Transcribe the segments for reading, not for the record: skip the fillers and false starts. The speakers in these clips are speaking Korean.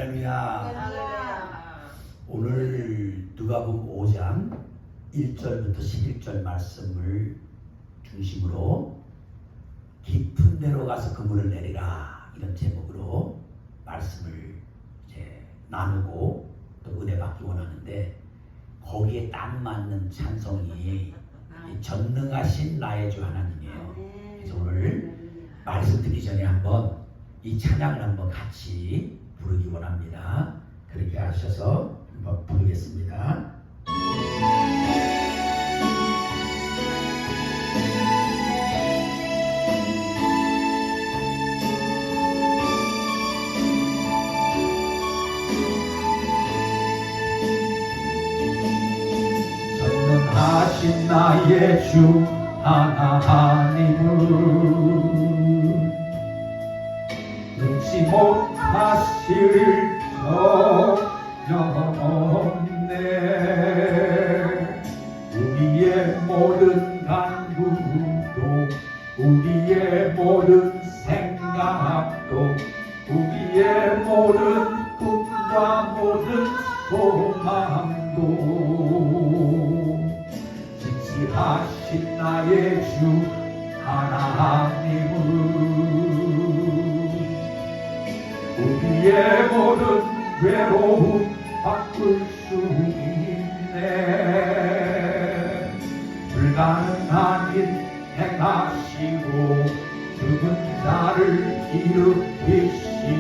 할렐루야. 할렐루야. 오늘 누가복음 5장 1절부터 11절 말씀을 중심으로 깊은 데로 가서 그물을 내리라 이런 제목으로 말씀을 이제 나누고 또 은혜 받기 원하는데, 거기에 딱 맞는 찬송이 이 전능하신 나의 주 하나님이에요. 그래서 오늘 말씀 드리기 전에 한번 이 찬양을 한번 같이 부르기 원합니다. 그렇게 하셔서 한번 부르겠습니다. 전능하신 나의 주 하나님은 능치 못하실 전혀 없네. 우리의 모든 간구도, 우리의 모든 생각도, 우리의 모든 꿈과 모든 소망도 지시하신 나의 주 하나님은 우리의 모든 외로움 바꿀 수 있네. 불가능한 일 행하시고 죽은 자를 일으키시니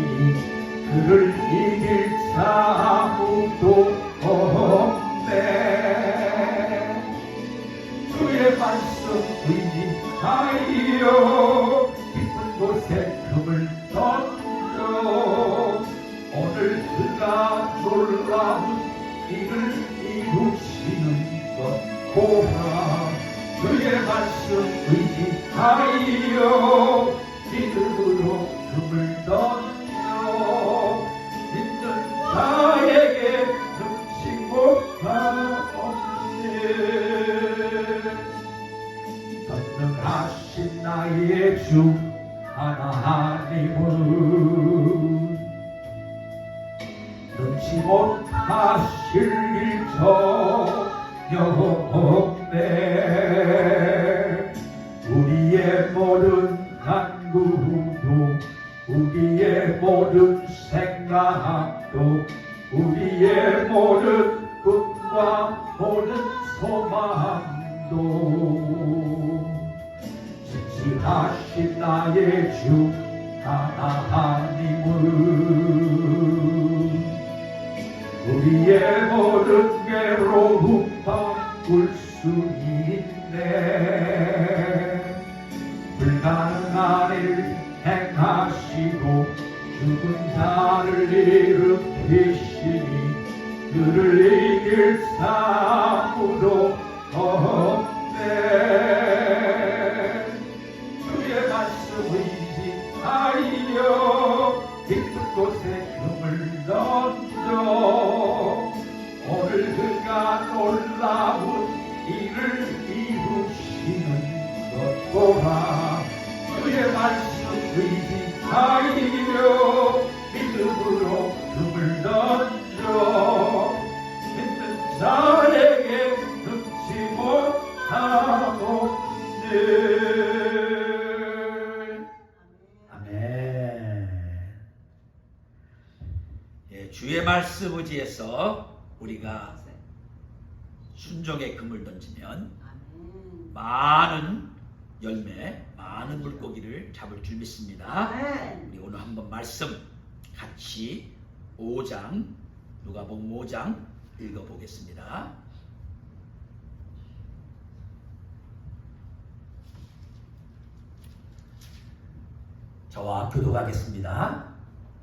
그를 이길 아무도 없네. 주의 말씀 의지하여 깊은 곳에 금을 던져 오늘 그가 놀라운 일을 이루시는 것 보라. 주의 말씀 의지하여 믿음으로 금을 던져 믿는 자에게 능치 못하옵네. 전능하신 나의 주 하나님은 능치 못하실 일 전혀 없네. 우리의 모든 간구도, 우리의 모든 생각도, 우리의 모든 꿈과 모든 소망도 지시하신 나의 주 하나님은 우리의 모든 괴로움 바꿀 수 있네. 불가능한 일 행하시고 죽은 자를 일으키시니 그를 이길 아무도 없네. 주의 말씀 의지하여 깊은 곳에 금을 던져 오늘 그가 놀라운 일을 이루시는 것 보라. 주의 말씀 의지하여 믿음으로 금을 던져 믿는 자에게 능치 못하옵네. 아멘. 예, 주의 말씀 의지해서 우리가 순종의 금을 던지면 많은 열매, 많은 물고기를 잡을 줄 믿습니다. 우리 오늘 한번 말씀 같이 5장, 누가복음 5장 읽어보겠습니다. 저와 교독하겠습니다.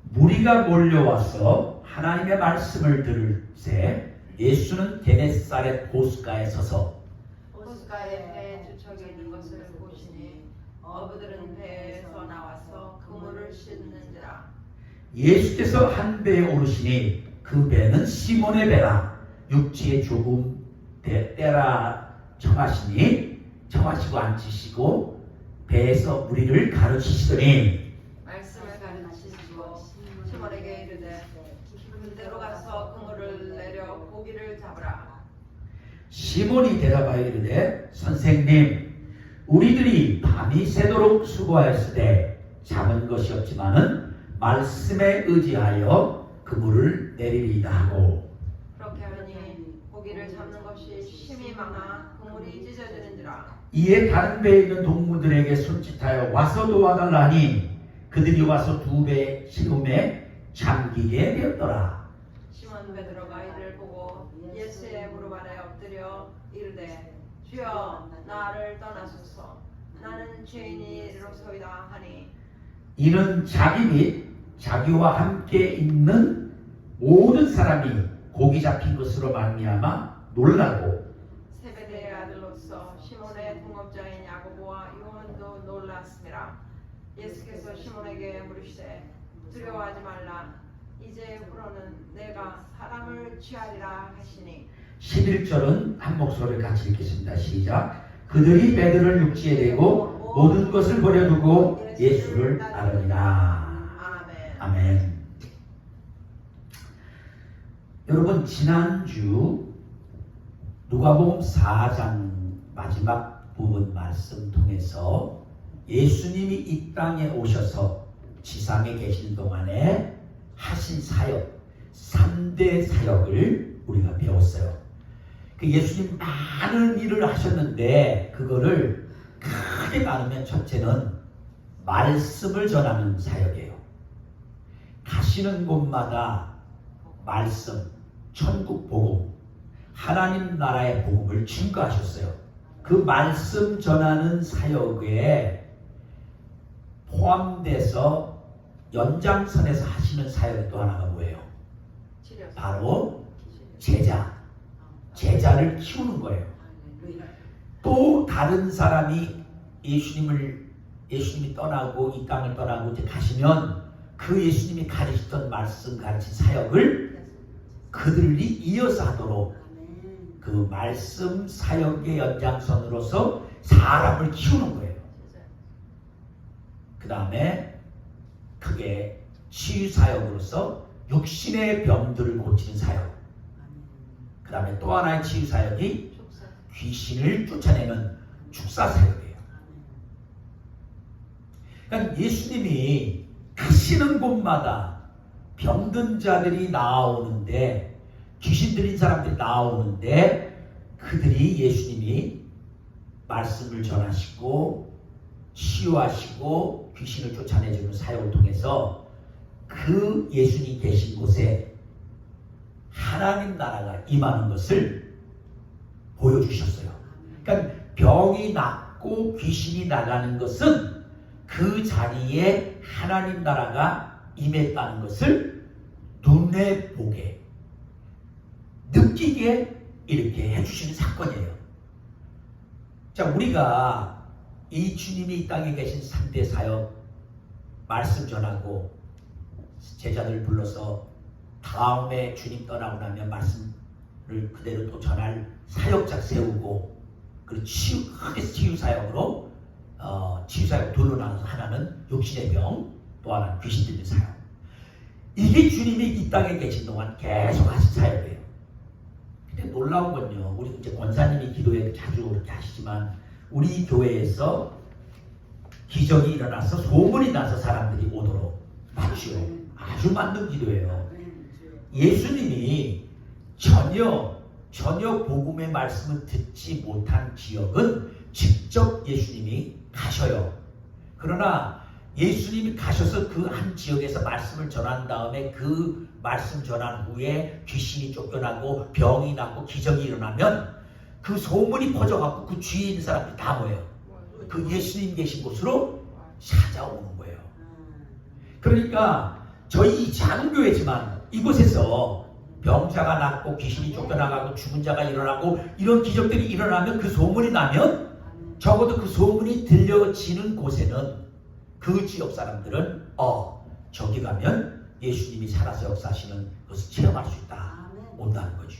무리가 몰려와서 하나님의 말씀을 들을새 예수는 게네사렛 호숫가에 서서 호숫가에 배 주척에 있는 것을 보시니 어부들은 배에서 나와서 그물을 씻는지라. 예수께서 한 배에 오르시니 그 배는 시몬의 배라. 육지에 조금 때라 청하시고 앉으시고 배에서 무리를 가르치시더니 말씀을 가르치시고 시몬에게 이르되 시몬이 대답하여 이르되 선생님 우리들이 밤이 새도록 수고하였으되 잡은 것이 없지만은 말씀에 의지하여 그물을 내리리이다 하고 그렇게 하니 고기를 잡는 것이 심히 많아 그물이 찢어지는지라. 이에 다른 배에 있는 동무들에게 손짓하여 와서 도와달라니 그들이 와서 두 배 시금에 잠기게 되었더라. 시몬 베드로가 이를 보고 예수의 무릎 아래 엎드려 이르되 주여 나를 떠나소서 나는 죄인이로소이다 하니 이는 자기 및 자기와 함께 있는 모든 사람이 고기 잡힌 것으로 말미암아 놀라고 세베대의 아들로서 시몬의 동업자인 야고보와 요한도 놀랐습니다. 예수께서 시몬에게 물으시되 두려워하지 말라 이제부로는 내가 사람을 취하리라 하시니 11절은 한 목소리를 같이 읽겠습니다. 시작. 그들이 베드로를 육지에 대고 모든 것을 버려두고 예수를 따르니라. 아멘. 아멘. 여러분 지난주 누가복음 4장 마지막 부분 말씀 통해서 예수님이 이 땅에 오셔서 지상에 계신 동안에 하신 사역 3대 사역을 우리가 배웠어요. 그 예수님 많은 일을 하셨는데 그거를 크게 나누면 첫째는 말씀을 전하는 사역이에요. 가시는 곳마다 말씀, 천국 복음, 하나님 나라의 복음을 증거하셨어요. 그 말씀 전하는 사역에 포함돼서 연장선에서 하시는 사역이 또 하나가 뭐예요? 바로 제자를 키우는 거예요. 또 다른 사람이 예수님이 떠나고 이 땅을 떠나고 이제 가시면 그 예수님이 가르치던 말씀 가르친 사역을 그들이 이어서 하도록 그 말씀 사역의 연장선으로서 사람을 키우는 거예요. 그 다음에 그게 치유 사역으로서 육신의 병들을 고치는 사역. 그 다음에 또 하나의 치유 사역이 귀신을 쫓아내는 축사 사역이에요. 그러니까 예수님이 가시는 곳마다 병든 자들이 나오는데 귀신 들린 사람들이 나오는데 그들이 예수님이 말씀을 전하시고 치유하시고 귀신을 쫓아내주는 사역을 통해서 그 예수님 계신 곳에 하나님 나라가 임하는 것을 보여주셨어요. 그러니까 병이 낫고 귀신이 나가는 것은 그 자리에 하나님 나라가 임했다는 것을 눈에 보게 느끼게 이렇게 해주시는 사건이에요. 자, 우리가 이 주님이 이 땅에 계신 3대 사역 말씀 전하고 제자들 불러서 다음에 주님 떠나고 나면 말씀을 그대로 또 전할 사역자 세우고 그리고 크게 치유 사역으로 치유 사역 둘로 나눠서 하나는 육신의 병, 또 하나는 귀신 들린 사역. 이게 주님이 이 땅에 계신 동안 계속 하신 사역이에요. 근데 놀라운 건요, 우리 이제 권사님이 기도에 자주 그렇게 하시지만 우리 교회에서 기적이 일어나서 소문이 나서 사람들이 오도록 맞죠. 아주 맞는 기도예요. 예수님이 전혀 복음의 말씀을 듣지 못한 지역은 직접 예수님이 가셔요. 그러나 예수님이 가셔서 그 한 지역에서 말씀을 전한 다음에 그 말씀 전한 후에 귀신이 쫓겨나고 병이 나고 기적이 일어나면 그 소문이 퍼져갖고 그 주위에 있는 사람들이 다 모여요. 그 예수님 계신 곳으로 찾아오는 거예요. 그러니까 저희 작은 교회지만 이곳에서 병자가 낫고 귀신이 쫓겨나가고 죽은 자가 일어나고 이런 기적들이 일어나면 그 소문이 나면 적어도 그 소문이 들려지는 곳에는 그 지역 사람들은 저기 가면 예수님이 살아서 역사하시는 것을 체험할 수 있다. 온다는 거죠.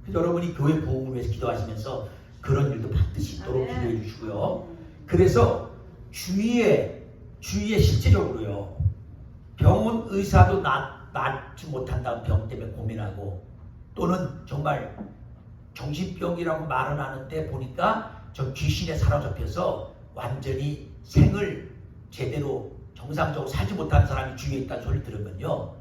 그래서 여러분이 교회 부흥을 위해서 기도하시면서 그런 일도 반드시 있도록 기도해 주시고요. 그래서 주위에 실제적으로요. 병원 의사도 낫지 못한다는 병 때문에 고민하고 또는 정말 정신병이라고 말은 하는데 보니까 저 귀신에 사로잡혀서 완전히 생을 제대로 정상적으로 살지 못하는 사람이 주위에 있다는 소리를 들으면요,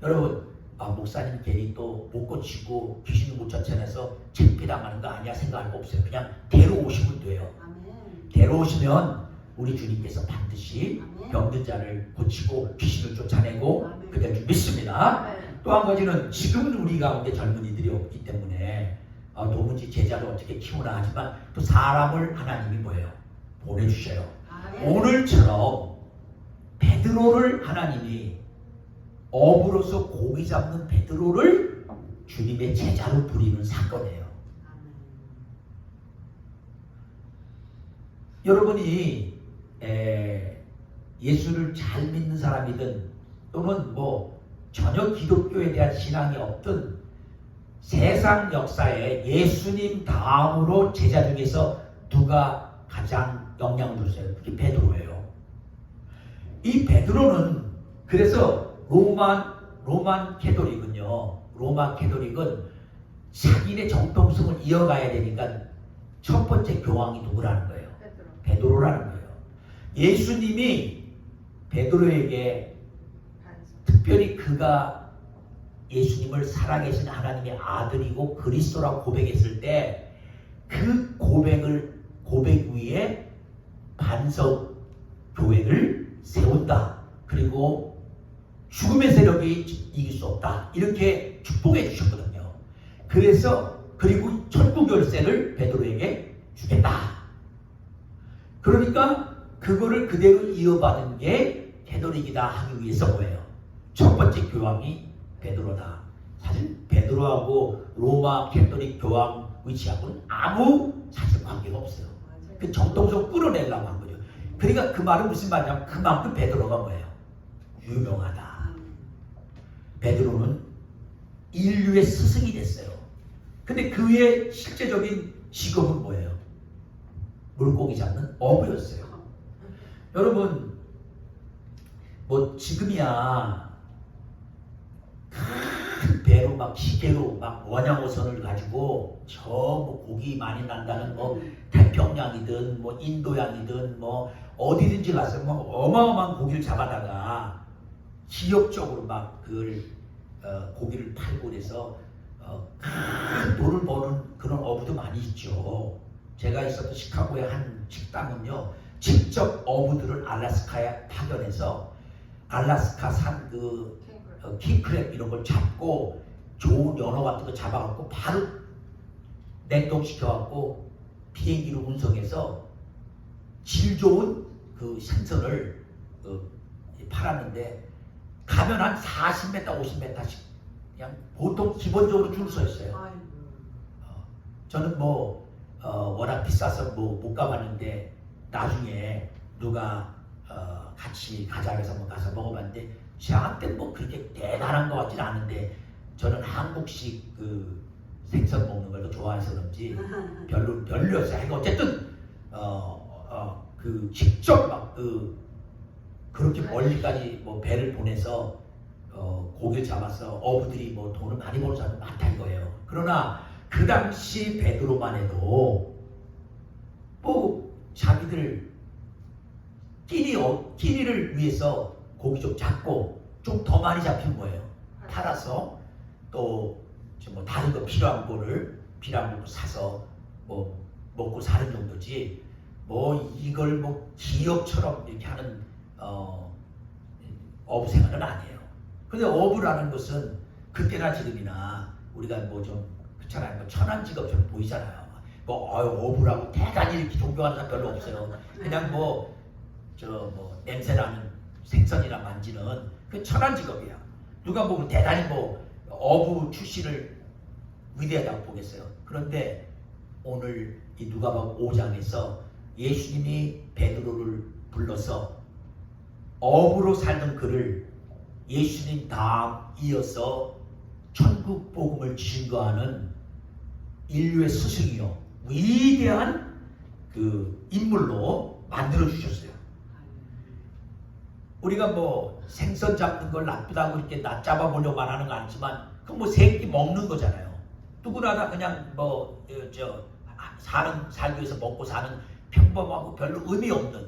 여러분, 목사님 괜히 또 못 고치고 귀신을 못 쫓아내서 창피당하는 거 아니야 생각할 거 없어요. 그냥 데려오시면 돼요. 아멘. 데려오시면 우리 주님께서 반드시 아멘. 병든 자를 고치고 귀신을 쫓아내고 아멘. 그될 줄 믿습니다. 네. 또 한 가지는 지금은 우리 가운데 젊은이들이 없기 때문에 도무지 제자를 어떻게 키우나 하지만 또 사람을 하나님이 뭐예요? 보내주셔요. 아멘. 오늘처럼 베드로를 하나님이 어부로서 고기 잡는 베드로를 주님의 제자로 부리는 사건이에요. 아멘. 여러분이 예수를 잘 믿는 사람이든 또는 뭐 전혀 기독교에 대한 신앙이 없든 세상 역사에 예수님 다음으로 제자 중에서 누가 가장 영향을 줬어요? 그게 베드로예요. 이 베드로는 그래서 로만 캐톨릭은요, 로마 캐톨릭은 자기네 정통성을 이어가야 되니까 첫 번째 교황이 누구라는 거예요? 베드로라는 거예요. 예수님이 베드로에게 특별히 그가 예수님을 살아계신 하나님의 아들이고 그리스도라고 고백했을 때 그 고백 위에 반석 교회를 세운다. 그리고 죽음의 세력이 이길 수 없다. 이렇게 축복해 주셨거든요. 그래서 그리고 천국 열쇠를 베드로에게 주겠다. 그러니까 그거를 그대로 이어받은 게 캐톨릭이다 하기 위해서 뭐예요? 첫 번째 교황이 베드로다. 사실 베드로하고 로마 캐톨릭 교황 위치하고는 아무 사실 관계가 없어요. 그 정통성 끌어내려고 한 거죠. 그러니까 그 말은 무슨 말이냐면 그만큼 베드로가 뭐예요? 유명하다. 베드로는 인류의 스승이 됐어요. 근데 그의 실제적인 직업은 뭐예요? 물고기 잡는 어부였어요. 여러분, 뭐 지금이야 큰 배로 막 시계로 막 원양어선을 가지고 저 뭐 고기 많이 난다는 뭐 태평양이든 뭐 인도양이든 뭐 어디든지 가서 뭐 어마어마한 고기를 잡아다가 지역적으로 막 그걸 고기를 팔고 그래서 큰 돈을 버는 그런 어부도 많이 있죠. 제가 있었던 시카고의 한 식당은요, 직접 어부들을 알래스카에 파견해서 알래스카 산 그 킹크랩 이런 걸 잡고 좋은 연어 같은 거 잡아갖고 바로 냉동시켜갖고 비행기로 운송해서 질 좋은 그 생선을 팔았는데 가면 한 40m, 50m씩 그냥 보통 기본적으로 줄 서 있어요. 저는 뭐 워낙 비싸서 뭐 못 가봤는데 나중에 누가 같이 가자 해서 한번 가서 먹어봤는데 저한테 뭐 그렇게 대단한 것 같지는 않은데 저는 한국식 그 생선 먹는 걸 더 좋아해서 그런지 별로였어요. 하여간 어쨌든 그 직접 막 그렇게 멀리까지 뭐 배를 보내서 고기를 잡아서 어부들이 뭐 돈을 많이 버는 사람이 많다 이거예요. 그러나 그 당시 베드로만 해도 뭐 자기들 끼니를 위해서 고기 좀 잡고 좀 더 많이 잡힌 거예요. 팔아서 또 뭐 다른 거 필요한 거를 사서 뭐 먹고 사는 정도지 뭐 이걸 뭐 기업처럼 이렇게 하는 어부 생활은 아니에요. 근데 어부라는 것은 그때나 지금이나 우리가 뭐 좀 그렇잖아요. 뭐 천한 직업처럼 보이잖아요. 뭐 어부라고 대단히 이렇게 존경하는 사람 별로 없어요. 그냥 뭐 냄새나는 생선이나 만지는 그 천한 직업이야. 누가 뭐 대단히 뭐 어부 출신을 위대하다고 보겠어요. 그런데 오늘 이 누가복음 5장에서 예수님이 베드로를 불러서 어부로 살던 그를 예수님 다음 이어서 천국 복음을 증거하는 인류의 스승이요 위대한 그 인물로 만들어 주셨어요. 우리가 뭐 생선 잡는 걸 나쁘다고 이렇게 낮잡아 보려고 하는 거 아니지만 그건 뭐 새끼 먹는 거잖아요. 누구나 다 그냥 살기 위해서 먹고 사는 평범하고 별로 의미 없는,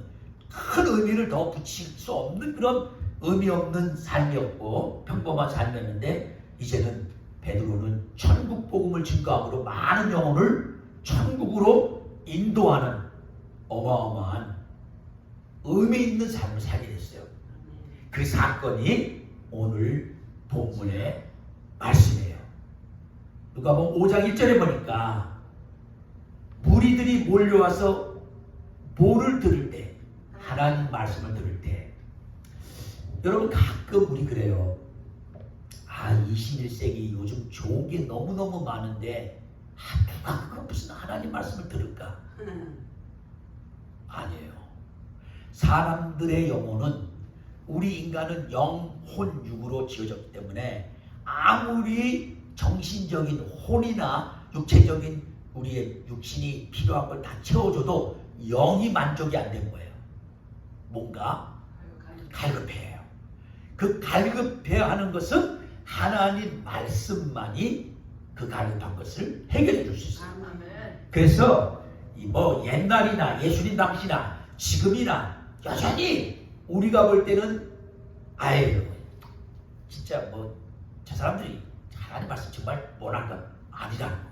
큰 의미를 더 붙일 수 없는 그런 의미 없는 삶이었고 평범한 삶이었는데, 이제는 베드로는 천국 복음을 증거함으로 많은 영혼을 천국으로 인도하는 어마어마한 의미 있는 삶을 살게 됐어요. 그 사건이 오늘 본문의 말씀이에요. 누가복음 5장 1절에 보니까 무리들이 몰려와서 뭐를 들을 때, 하나님 말씀을 들을 때, 여러분 가끔 우리 그래요. 21세기 요즘 좋은 게 너무너무 많은데 누가 그거 무슨 하나님 말씀을 들을까? 아니에요. 사람들의 영혼은, 우리 인간은 영혼 육으로 지어졌기 때문에 아무리 정신적인 혼이나 육체적인 우리의 육신이 필요한 걸 다 채워줘도 영이 만족이 안 된 거예요. 뭔가 갈급해요. 그 갈급해야 하는 것은 하나님 말씀만이 그 갈급한 것을 해결해 줄 수 있어요. 그래서 옛날이나 예수님 당시나 지금이나 여전히 우리가 볼 때는 진짜 저 사람들이 하나님 말씀 정말 원한 건 아니라는 거예요.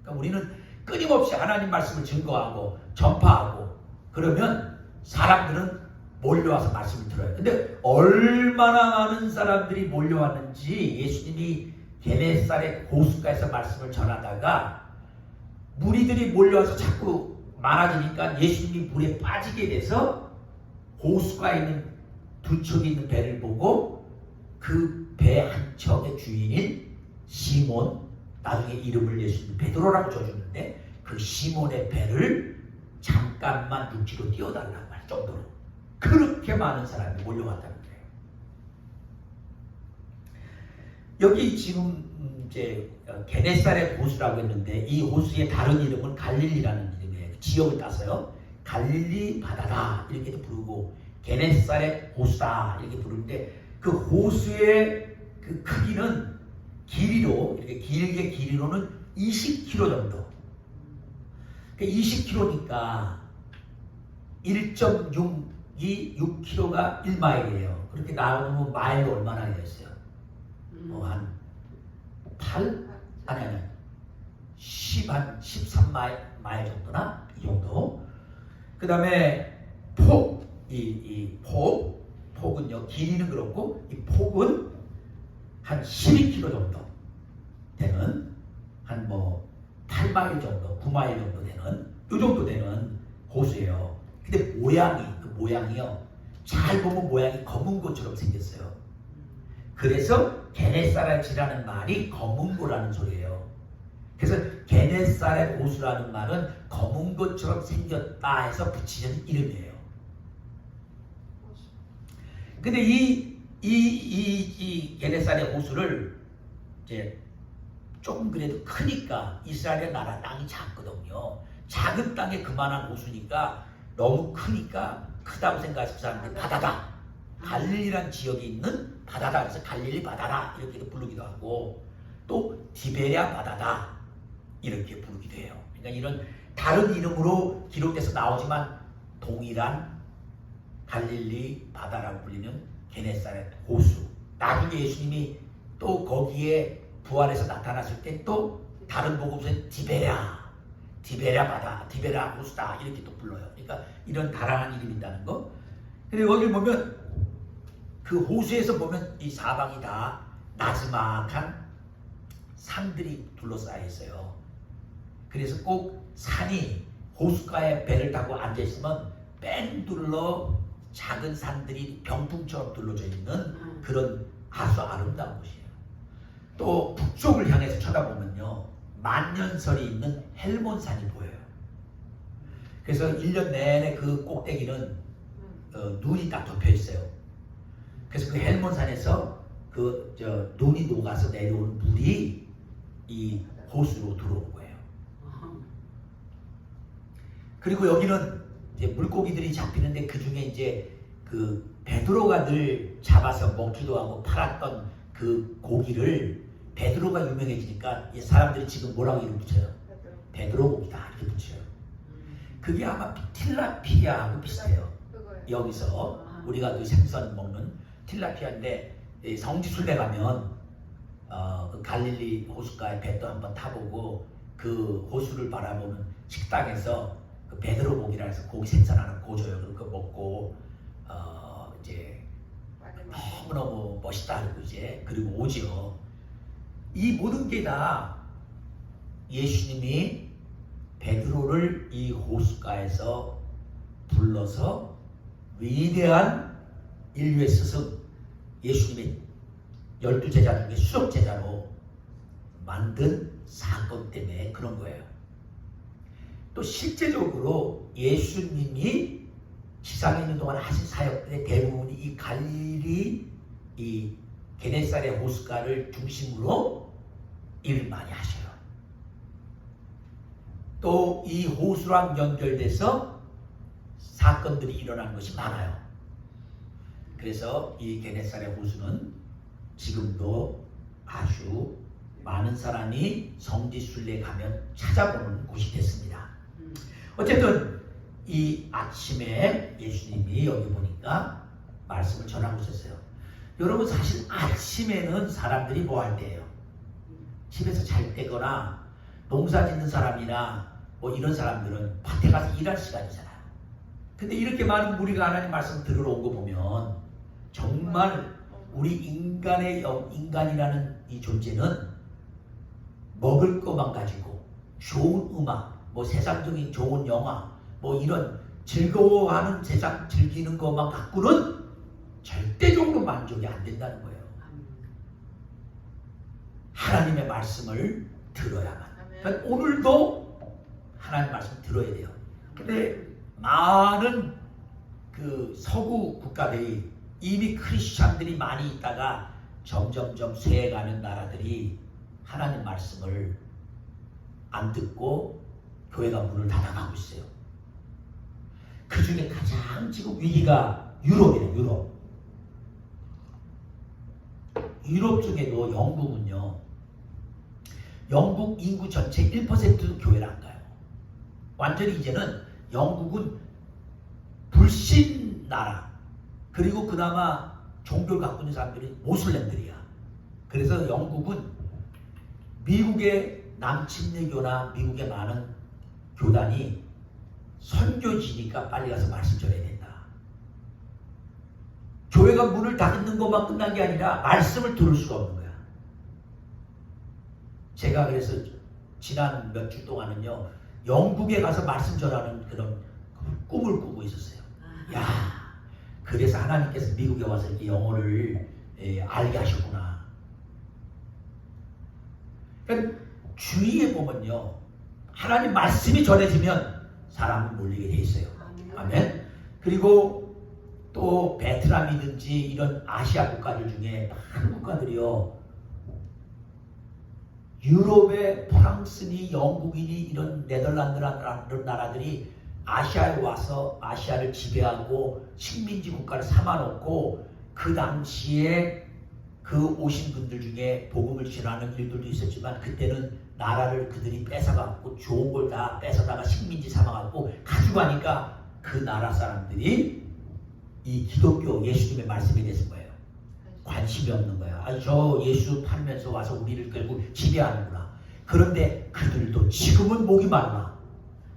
그러니까 우리는 끊임없이 하나님 말씀을 증거하고 전파하고 그러면 사람들은 몰려와서 말씀을 들어요. 근데 얼마나 많은 사람들이 몰려왔는지, 예수님이 게네사렛 호숫가에서 말씀을 전하다가 무리들이 몰려와서 자꾸 많아지니까 예수님이 물에 빠지게 돼서 호숫가에 있는 두 척이 있는 배를 보고 그 배 한 척의 주인인 시몬, 나중에 이름을 예수님 베드로라고 줘주는데, 그 시몬의 배를 잠깐만 육지로 띄워달라고 할 정도로 그렇게 많은 사람이 몰려왔다는 거예요. 여기 지금 이제 게네사렛 호수라고 했는데, 이 호수의 다른 이름은 갈릴리라는 이름이에요. 지역을 따서요. 갈릴리 바다다 이렇게도 부르고 게네사렛 호수다 이렇게 부르는데, 그 호수의 그 크기는 길이로, 이렇게 길게 길이로는 20km 정도. 20km니까 1.6이 6km가 1마일이에요. 그렇게 나오면 마일로 얼마나 되겠어요? 한 8? 아니 13마일 정도나? 이 정도. 그 다음에 폭은요, 길이는 그렇고 이 폭은 한 12km 정도 되는, 한 8마일 정도, 9마일 정도 되는, 이 정도 되는 호수예요. 근데 모양이요, 잘 보면 모양이 검은 고처럼 생겼어요. 그래서 게네사렛이라는 말이 검은 고라는 소리예요. 그래서 게네사렛 호수라는 말은 검은 고처럼 생겼다 해서 붙이는 이름이에요. 근데 이 게네사렛 호수를 이제 조금 그래도 크니까, 이스라엘의 나라 땅이 작거든요. 작은 땅에 그만한 호수니까 너무 크니까 크다고 생각하시는 사람들이 바다다, 갈릴리란 지역에 있는 바다다, 그래서 갈릴리 바다다 이렇게도 부르기도 하고, 또 디베랴 바다다 이렇게 부르기도 해요. 그러니까 이런 다른 이름으로 기록돼서 나오지만 동일한 갈릴리 바다라고 불리는 게네사렛 호수. 나중에 예수님이 또 거기에 부활해서 나타났을 때 또 다른 복음서에 디베랴 바다, 디베랴 호수다 이렇게 또 불러요. 그러니까 이런 다양한 이름이 있다는 거. 근데 여기 보면 그 호수에서 보면 이 사방이 다 나지막한 산들이 둘러싸여 있어요. 그래서 꼭 산이 호숫가에 배를 타고 앉아 있으면 뺑 둘러 작은 산들이 병풍처럼 둘러져 있는 그런 아주 아름다운 곳이에요. 또 북쪽을 향해서 쳐다보면요, 만년설이 있는 헬몬산이 보여요. 그래서 1년 내내 그 꼭대기는 눈이 딱 덮여 있어요. 그래서 그 헬몬산에서 눈이 녹아서 내려오는 물이 이 호수로 들어온 거예요. 그리고 여기는 이제 물고기들이 잡히는데, 그 중에 이제 그 베드로가 늘 잡아서 먹기도 하고 팔았던 그 고기를 베드로가 유명해지니까 이 사람들이 지금 뭐라고 이름 붙여요? 베드로곡이다 이렇게 붙여요. 그게 아마 틸라피아하고 비슷해요. 그거예요. 여기서 우리가 그 생선 먹는 틸라피아인데 이 성지순례 가면 그 갈릴리 호숫가에 배도 한번 타보고 그 호수를 바라보는 식당에서 그 베드로곡이라 해서 고기 생선하는 고줘요. 그거 먹고 이제 너무너무 멋있다 그러고 이제 그리고 오지요. 이 모든 게 다 예수님이 베드로를 이 호숫가에서 불러서 위대한 인류의 스승 예수님의 12제자 중에 수석제자로 만든 사건 때문에 그런 거예요. 또 실제적으로 예수님이 지상에 있는 동안 하신 사역들의 대부분이 이 갈릴리 이 게네사렛 호숫가를 중심으로 일을 많이 하셔요. 또 이 호수랑 연결돼서 사건들이 일어나는 것이 많아요. 그래서 이 게네사렛 호수는 지금도 아주 많은 사람이 성지순례 가면 찾아보는 곳이 됐습니다. 어쨌든 이 아침에 예수님이 여기 보니까 말씀을 전하고 있었어요. 여러분 사실 아침에는 사람들이 뭐 할 때예요? 집에서 잘 때거나 농사 짓는 사람이나 뭐 이런 사람들은 밭에 가서 일할 시간이잖아요. 근데 이렇게 많은 무리가 하나님 말씀 들으러 온 거 보면 정말 우리 인간이라는 이 존재는 먹을 것만 가지고 좋은 음악, 뭐 세상적인 좋은 영화, 뭐 이런 즐거워하는 세상 즐기는 것만 갖고는 절대적으로 만족이 안 된다는 거예요. 하나님의 말씀을 들어야만. 그러니까 오늘도 하나님 말씀 들어야 돼요. 근데 많은 그 서구 국가들이 이미 크리스찬들이 많이 있다가 점점점 쇠해가는 나라들이 하나님 말씀을 안 듣고 교회가 문을 닫아가고 있어요. 그 중에 가장 지금 위기가 유럽이에요. 유럽 중에도 영국은요. 영국 인구 전체 1%도 교회를 안 가요. 완전히 이제는 영국은 불신 나라. 그리고 그나마 종교를 갖고 있는 사람들이 모슬렘들이야. 그래서 영국은 미국의 남침례교나 미국의 많은 교단이 선교지니까 빨리 가서 말씀 전해야 된다. 교회가 문을 닫는 것만 끝난 게 아니라 말씀을 들을 수가 없는 거야. 제가 그래서 지난 몇 주 동안은요 영국에 가서 말씀 전하는 그런 꿈을 꾸고 있었어요. 야, 그래서 하나님께서 미국에 와서 이렇게 영어를 알게 하셨구나. 그러니까 주위에 보면요 하나님 말씀이 전해지면 사람은 몰리게 돼 있어요. 아멘. 그리고 또 베트남이든지 이런 아시아 국가들 중에 많은 국가들이요 유럽의 프랑스니 영국이니 이런 네덜란드라는 이런 나라들이 아시아에 와서 아시아를 지배하고 식민지 국가를 삼아놓고 그 당시에 그 오신 분들 중에 복음을 전하는 일들도 있었지만 그때는 나라를 그들이 뺏어갖고 좋은 걸 다 뺏어다가 식민지 삼아갖고 가지고 가니까 그 나라 사람들이 이 기독교 예수님의 말씀에 대해서 뭐예요? 관심이 없는 거야. 아니 저 예수 팔면서 와서 우리를 결국 지배하는구나. 그런데 그들도 지금은 목이 말라.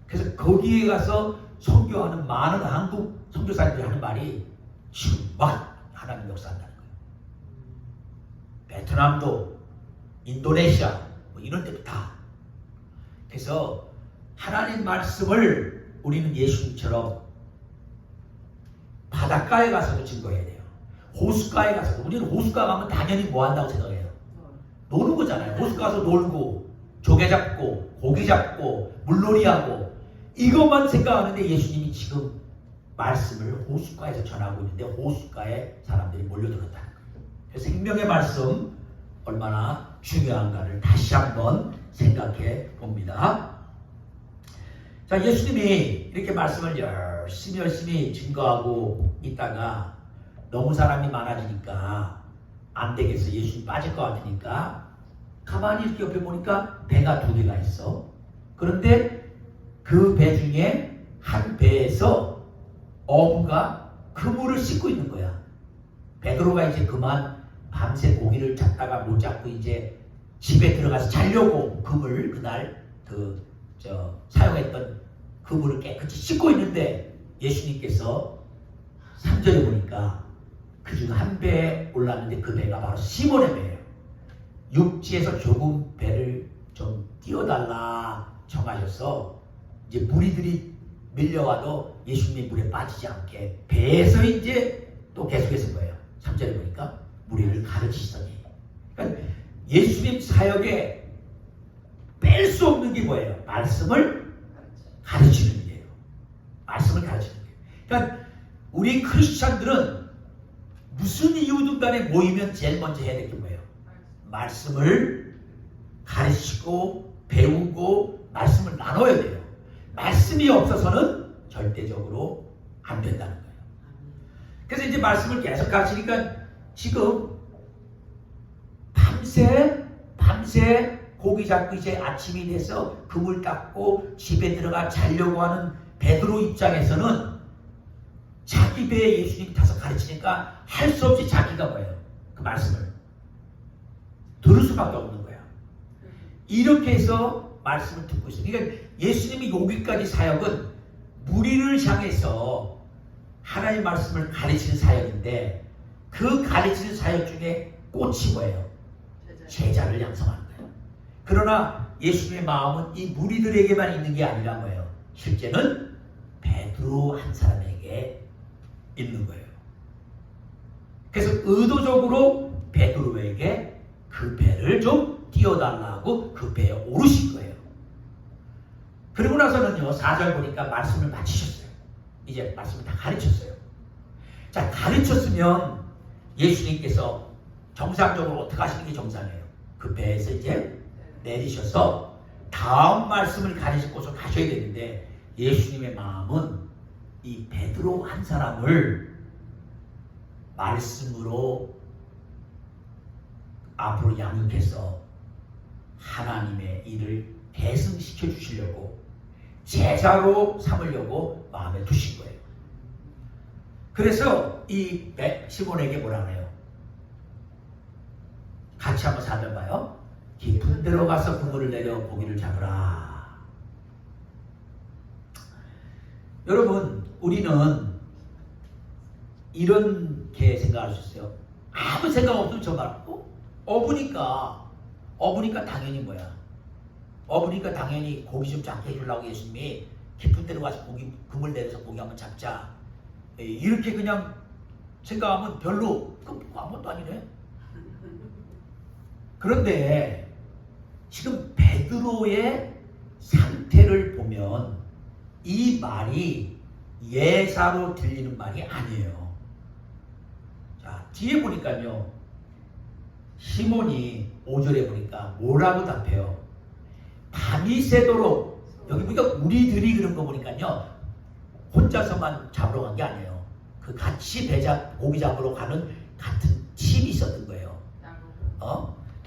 그래서 거기에 가서 선교하는 많은 한국 선교사님들이 하는 말이 지금 막 하나님 역사한다는 거예요. 베트남도 인도네시아 뭐 이런 데도 다. 그래서 하나님 말씀을 우리는 예수님처럼 바닷가에 가서도 증거해야 돼요. 호숫가에 가서도. 우리는 호숫가 가면 당연히 뭐 한다고 생각해요? 노는 거잖아요. 호숫가 가서 놀고 조개 잡고 고기 잡고 물놀이하고 이것만 생각하는데 예수님이 지금 말씀을 호숫가에서 전하고 있는데 호숫가에 사람들이 몰려들었다는 거예요. 그래서 생명의 말씀 얼마나 중요한가를 다시 한번 생각해 봅니다. 자, 예수님이 이렇게 말씀을 열심히 증거하고 있다가 너무 사람이 많아지니까 안 되겠어. 예수님 빠질 것 같으니까 가만히 이렇게 옆에 보니까 배가 두 개가 있어. 그런데 그 배 중에 한 배에서 어부가 그물을 씻고 있는 거야. 베드로가 이제 그만 밤새 고기를 잡다가 못 잡고 이제 집에 들어가서 자려고 그물 그날 사용했던 그물을 깨끗이 씻고 있는데 예수님께서 3절에 보니까 그중 한 배에 올랐는데 그 배가 바로 시몬의 배예요. 육지에서 조금 배를 좀 띄워달라 청하셔서 이제 무리들이 밀려와도 예수님이 물에 빠지지 않게 배에서 이제 또 계속해서 거예요. 3절에 보니까 무리를 가르치시더니. 그러니까 예수님 사역에 뺄 수 없는 게 뭐예요? 말씀을 가르치는 일이에요. 말씀을 가르치는 일. 그러니까 우리 크리스찬들은 무슨 이유든 간에 모이면 제일 먼저 해야 될 게 뭐예요? 말씀을 가르치고 배우고 말씀을 나눠야 돼요. 말씀이 없어서는 절대적으로 안 된다는 거예요. 그래서 이제 말씀을 계속 가르치니까 지금 밤새 고기 잡고 이제 아침이 돼서 그물 닦고 집에 들어가 자려고 하는 베드로 입장에서는 자기 배에 예수님이 타서 가르치니까 할 수 없이 자기가 뭐예요? 그 말씀을 들을 수밖에 없는 거야. 이렇게 해서 말씀을 듣고 있어요. 그러니까 예수님이 여기까지 사역은 무리를 향해서 하나님의 말씀을 가르치는 사역인데 그 가르치는 사역 중에 꽃이 뭐예요? 제자를 양성하는 거예요. 그러나 예수님의 마음은 이 무리들에게만 있는 게 아니라 뭐예요? 실제는 베드로 한 사람에게 있는 거예요. 그래서 의도적으로 베드로에게 그 배를 좀 띄워달라고 그 배에 오르신 거예요. 그리고 나서는요 4절 보니까 말씀을 마치셨어요. 이제 말씀을 다 가르쳤어요. 자, 가르쳤으면 예수님께서 정상적으로 어떻게 하시는 게 정상이에요? 그 배에서 이제 내리셔서 다음 말씀을 가르치고서 가셔야 되는데 예수님의 마음은 이 베드로 한 사람을 말씀으로 앞으로 양육해서 하나님의 일을 계승시켜 주시려고 제자로 삼으려고 마음에 두신 거예요. 그래서 이 시몬에게 뭐라 그래요? 같이 한번 4절 봐요. 깊은 데로 가서 그물을 내려 고기를 잡으라. 여러분, 우리는 이렇게 생각할 수 있어요. 아무 생각 없으면 저 말고 어부니까 당연히 뭐야? 어부니까 당연히 고기 좀 잡게 해주려고 예수님이 깊은 데로 가서 그물 내려서 고기 한번 잡자. 이렇게 그냥 생각하면 별로 아무것도 아니네. 그런데 지금 베드로의 상태를 보면 이 말이 예사로 들리는 말이 아니에요. 자, 뒤에 보니까요. 시몬이 5절에 보니까 뭐라고 답해요? 밤이 새도록. 여기 보니까 우리들이 그런 거 보니까요. 혼자서만 잡으러 간 게 아니에요. 그 같이 고기 잡으러 가는 같은 팀이 있었던 거예요.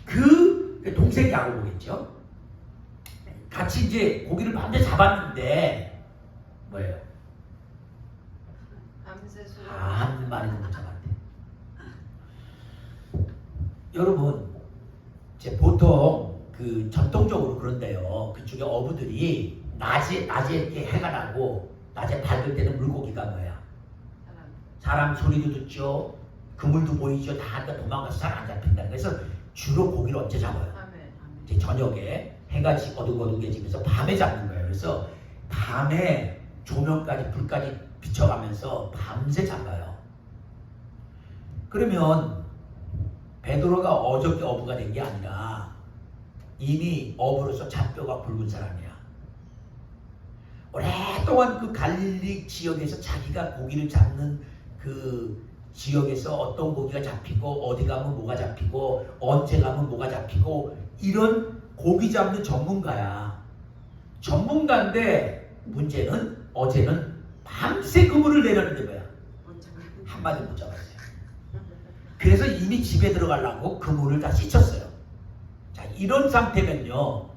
그 동생 야고보겠죠. 같이 이제 고기를 밤새 잡았는데 뭐예요? 한 마리도 못 잡았대. 여러분, 이제 보통 그 전통적으로 그런데요. 그쪽에 어부들이 낮에 이렇게 해가 나고 낮에 밝을 때는 물고기가 뭐야? 사람 소리도 듣죠. 그물도 보이죠. 다 도망가서 잘 안 잡힌다. 그래서 주로 고기를 언제 잡아요? 이제 저녁에 해가 어둑어둑해지면서 밤에 잡는 거예요. 그래서 밤에 조명까지 불까지 비춰가면서 밤새 잡아요. 그러면 베드로가 어저께 어부가 된 게 아니라 이미 어부로서 잔뼈가 굵은 사람이야. 오랫동안 그 갈릴리 지역에서 자기가 고기를 잡는 그 지역에서 어떤 고기가 잡히고 어디 가면 뭐가 잡히고 언제 가면 뭐가 잡히고 이런 고기 잡는 전문가야. 전문가인데 문제는 어제는 밤새 그물을 내렸는데 뭐야? 한 마디 못 잡았어요. 그래서 이미 집에 들어가려고 그물을 다 씻었어요. 자, 이런 상태면요,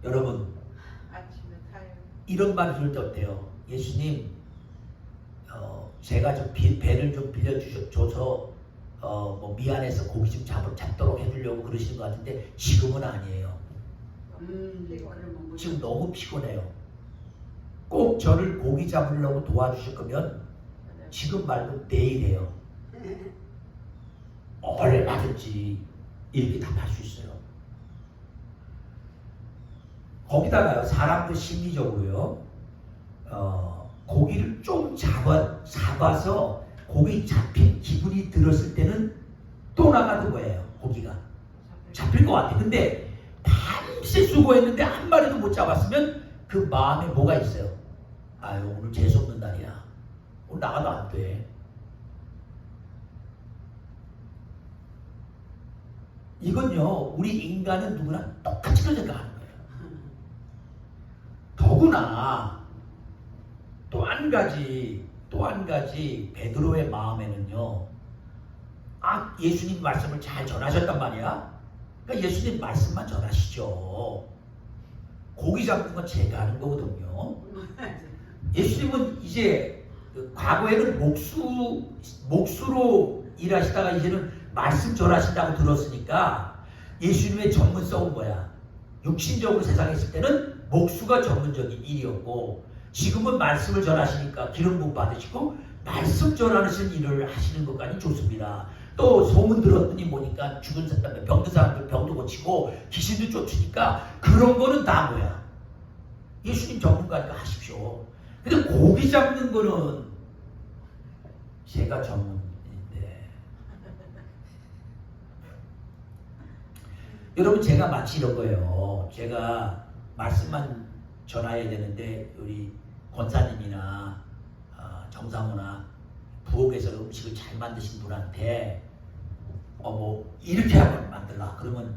여러분 아침에 타요. 이런 말 들을 때 어때요? 예수님, 제가 좀 배를 좀 빌려줘서 뭐 미안해서 고기 좀 잡도록 해주려고 그러시는 것 같은데 지금은 아니에요. 지금 너무 피곤해요. 꼭 저를 고기 잡으려고 도와주실 거면 지금 말고 내일 해요. 얼마든지 이렇게 답할 수 있어요. 거기다가요, 사람들 심리적으로요, 고기를 좀 잡아서 고기 잡힌 기분이 들었을 때는 또 나가는 거예요. 고기가 잡힐 것 같아. 근데 밤새 수고했는데 한 마리도 못 잡았으면 그 마음에 뭐가 있어요? 아유, 오늘 재수없는 날이야. 오늘 나가도 안 돼. 이건요, 우리 인간은 누구나 똑같이 그런 생각하는 거예요. 더구나 또 한 가지 베드로의 마음에는요, 예수님 말씀을 잘 전하셨단 말이야. 그러니까 예수님 말씀만 전하시죠. 고기 잡는 건 제가 하는 거거든요. 예수님은 이제 과거에는 목수로 일하시다가 이제는 말씀 전하신다고 들었으니까 예수님의 전문성은 뭐야? 육신적으로 세상에 있을 때는 목수가 전문적인 일이었고, 지금은 말씀을 전하시니까 기름 부음 받으시고 말씀 전하시는 일을 하시는 것까지 좋습니다. 또 소문 들었더니 보니까 죽은 사람, 병든 사람들 병도 고치고 귀신도 쫓으니까 그런 거는 다 뭐야? 예수님 전문가니까 하십시오. 근데 고기 잡는 거는 제가 전문인데, 여러분, 제가 마치 이런 거예요. 제가 말씀만 전해야 되는데 우리 권사님이나 정상호나 부엌에서 음식을 잘 만드신 분한테 뭐 이렇게 한번 만들라 그러면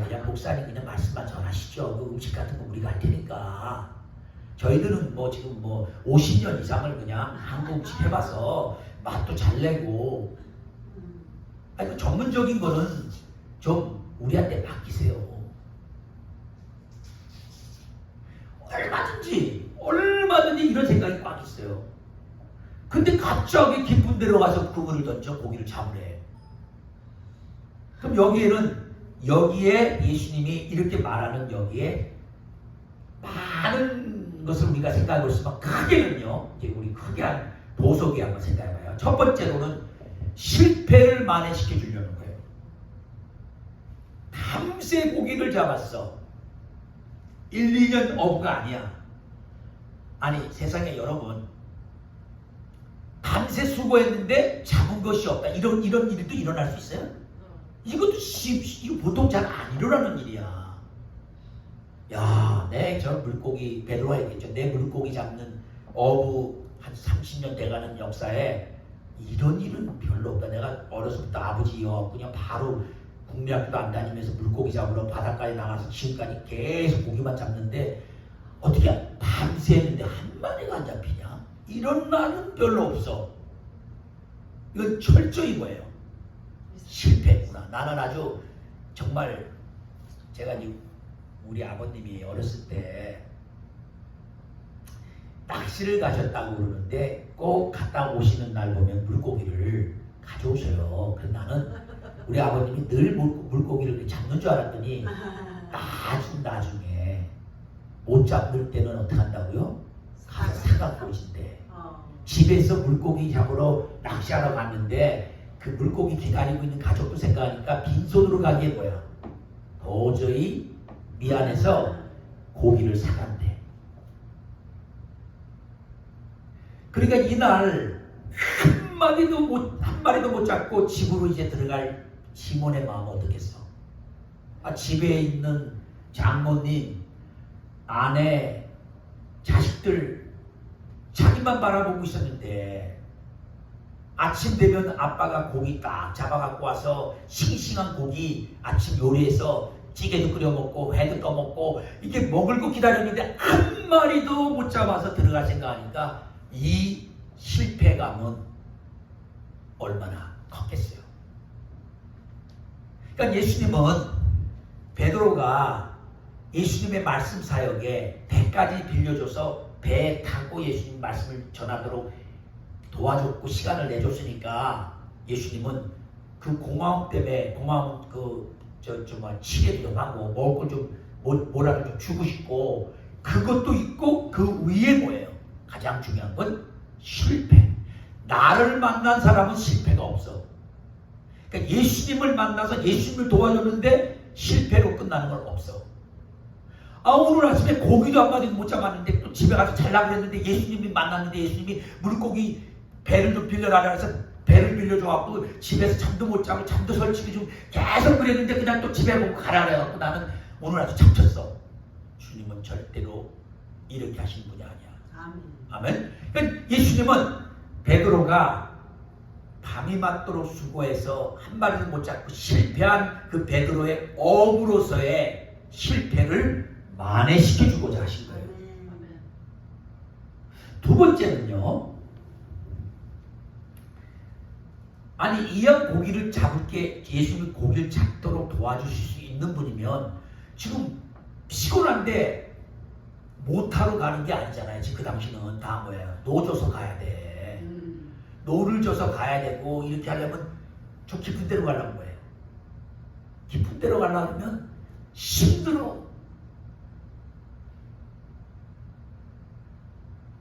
그냥 목사님 그냥 말씀만 전하시죠. 그 음식 같은 거 우리가 할 테니까. 저희들은 뭐 지금 뭐 50년 이상을 그냥 한국 음식 해봐서 맛도 잘 내고, 그 전문적인 거는 좀 우리한테 맡기세요. 얼마든지 이런 생각이 꽉 있어요. 근데 갑자기 깊은 데로 가서 그거를 던져 고기를 잡으래. 그럼 여기에 예수님이 이렇게 말하는 여기에 많은 것을 우리가 생각해 볼 수만, 크게는요, 이제 우리 크게 한 보석이 한번 생각해봐요. 첫 번째로는 실패를 만회시켜 주려는 거예요. 밤새 고기를 잡았어. 1, 2년 어부가 아니야. 아니, 세상에 여러분, 밤새 수고했는데 잡은 것이 없다. 이런 일도 일어날 수 있어요? 이것도 이거 보통 잘 안 일어나는 일이야. 야, 저 물고기, 베드로가 얘기했죠. 내 물고기 잡는 어부 한 30년 돼가는 역사에 이런 일은 별로 없다. 내가 어려서부터 아버지 이어갖고 그냥 바로 국민학교도 안 다니면서 물고기 잡으러 바닷가에 나가서 지금까지 계속 고기만 잡는데 어떻게 밤새 했는데 한 마리가 안 잡히냐? 이런 날은 별로 없어. 이건 철저히 뭐예요? 실패했구나. 나는 아주 정말, 제가 이제 우리 아버님이 어렸을 때 낚시를 가셨다고 그러는데 꼭 갔다 오시는 날 보면 물고기를 가져오셔요. 그래서 나는 우리 아버님이 늘 물고기를 잡는 줄 알았더니 나중에 못 잡을 때는 어떻게 한다고요? 가서 사갖고 오신대. 집에서 물고기 잡으러 낚시하러 갔는데 그 물고기 기다리고 있는 가족도 생각하니까 빈손으로 가기에 뭐야? 도저히 미안해서 고기를 사간대. 그러니까 이날 한 마리도 못 잡고 집으로 이제 들어갈 시몬의 마음은 어떻겠어? 집에 있는 장모님, 아내, 자식들 자기만 바라보고 있었는데 아침 되면 아빠가 고기 딱 잡아갖고 와서 싱싱한 고기 아침 요리해서 찌개도 끓여 먹고 회도 떠 먹고 이렇게 먹을 거 기다렸는데 한 마리도 못 잡아서 들어갈 생각하니까 이 실패감은 얼마나 컸겠어요. 그러니까 예수님은 베드로가 예수님의 말씀 사역에 배까지 빌려줘서 배에 타고 예수님 말씀을 전하도록 도와줬고 시간을 내줬으니까 예수님은 그 고마움 때문에 고마움 치게도 하고 먹을 걸 좀 뭐라도 좀 주고 싶고 그것도 있고 그 위에 뭐예요? 가장 중요한 건 실패. 나를 만난 사람은 실패가 없어. 그러니까 예수님을 만나서 예수님을 도와줬는데 실패로 끝나는 건 없어. 오늘 아침에 고기도 한마디도 못 잡았는데 또 집에 가서 잘라고 그랬는데 예수님이 만났는데 예수님이 물고기 배를 좀 빌려달라 해서 배를 빌려줘갖고 집에서 잠도 못 자고 잠도 설치기 좀 계속 그랬는데 그냥 또 집에 보고 가라 그래갖고 나는 오늘 아주 참쳤어. 주님은 절대로 이렇게 하신 분이 아니야. 아멘. 그러니까 예수님은 베드로가 밤이 맞도록 수고해서 한 마리도 못 잡고 실패한 그 베드로의 어부로서의 실패를 만회시켜주고자 하신 거예요. 두 번째는요. 아니 이왕 고기를 잡을 게 예수님이 고기를 잡도록 도와주실 수 있는 분이면 지금 피곤한데 못하러 가는 게 아니잖아요. 지금 그 당시는 다 뭐예요? 노 줘서 가야 돼. 노를 줘서 가야 되고 이렇게 하려면 저 깊은 데로 가려는 거예요. 깊은 데로 가려면 힘들어.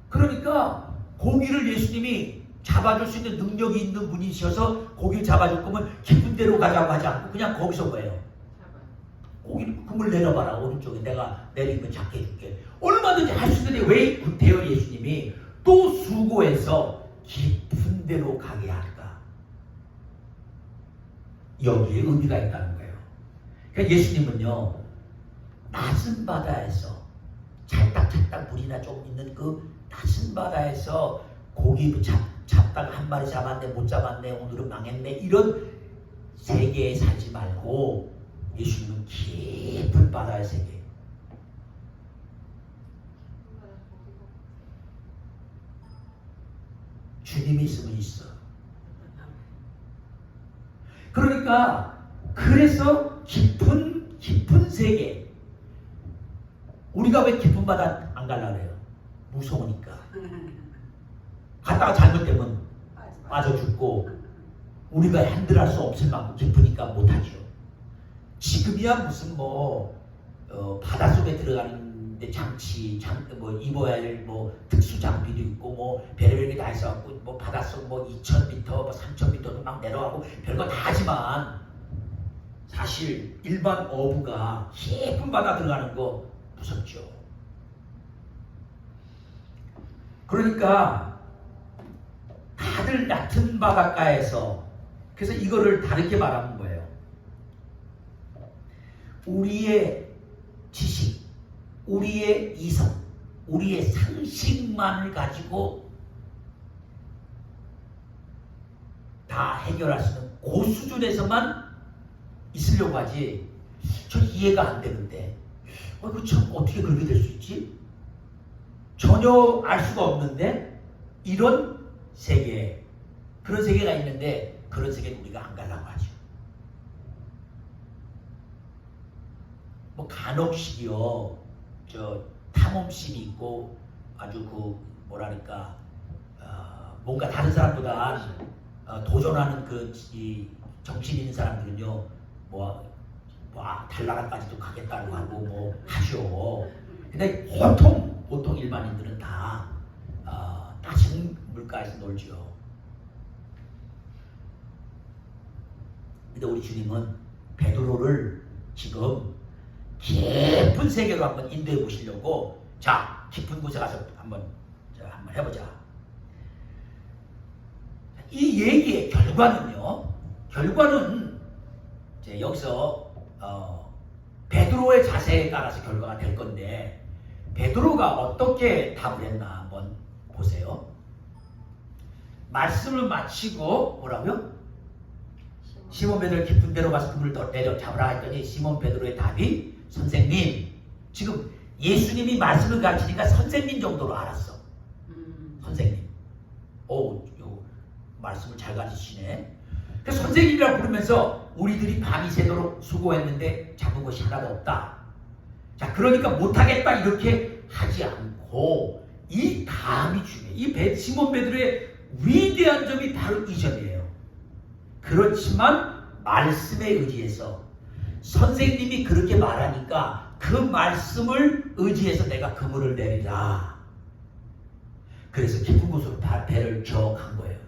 그러니까 고기를 예수님이 잡아줄 수 있는 능력이 있는 분이셔서 고기를 잡아줄 거면 깊은 데로 가자고 하지 않고 그냥 거기서 뭐예요? 고기를 그물 내려봐라. 오른쪽에 내가 내린 거 잡게 해줄게. 얼마든지 할 수 있는데 왜 구태여 예수님이 또 수고해서 깊은 데로 가게 할까? 여기에 의미가 있다는 거예요. 그러니까 예수님은요 낮은 바다에서 찰딱찰딱 물이나 좀 있는 그 낮은 바다에서 고기 잡다가 한 마리 잡았네 못 잡았네 오늘은 망했네 이런 세계에 살지 말고 예수님은 깊은 바다의 세계 주님이 있으면 있어. 그러니까 그래서 깊은 세계 우리가 왜 깊은 바다 안 가려고 해요? 무서우니까. 갔다가 잘못되면 빠져 죽고 우리가 핸들할 수 없을 만큼 깊으니까 못하죠. 지금이야 무슨 바닷속에 들어가는데 뭐 입어야 할 특수 장비도 있고 별의별 게 다 있어갖고 바닷속 2,000m 3,000m도 막 내려가고 별거 다 하지만 사실 일반 어부가 깊은 바다 들어가는 거 무섭죠. 그러니까 다들 낮은 바닷가에서 그래서 이거를 다르게 말하는 거예요. 우리의 지식, 우리의 이성, 우리의 상식만을 가지고 다 해결할 수 있는 그 수준에서만 있으려고 하지. 저 이해가 안 되는데 그 참 어떻게 그렇게 될 수 있지? 전혀 알 수가 없는데 이런 세계, 그런 세계가 있는데 그런 세계는 우리가 안 가려고 하죠. 간혹시기요 탐험심이 있고 아주 뭐랄까 뭔가 다른 사람보다 도전하는 이 정신 있는 사람들은요 달나라까지도 가겠다고 하고 하죠. 근데 보통 일반인들은 다 낮은 물가에서 놀죠. 근데 우리 주님은 베드로를 지금 깊은 세계로 한번 인도해 보시려고 자 깊은 곳에 가서 한번 해보자. 이 얘기의 결과는 이제 여기서 베드로의 자세에 따라서 결과가 될 건데 베드로가 어떻게 답을 했나 한번 보세요. 말씀을 마치고 뭐라고요? 시몬 베드로 깊은 데로 가서 그물을 더 내려 잡으라 했더니 시몬 베드로의 답이 선생님, 지금 예수님이 말씀을 가르치니까 선생님 정도로 알았어. 선생님. 요 말씀을 잘 가르치시네. 그 선생님이라고 부르면서 우리들이 밤이 새도록 수고했는데 잡은 것이 하나도 없다. 자, 그러니까 못하겠다 이렇게 하지 않고 이 다음이 중요해요. 이 시몬 베드로의 위대한 점이 바로 이 점이에요. 그렇지만 말씀에 의지해서 선생님이 그렇게 말하니까 그 말씀을 의지해서 내가 그물을 내리라. 그래서 깊은 곳으로 배를 저간 거예요.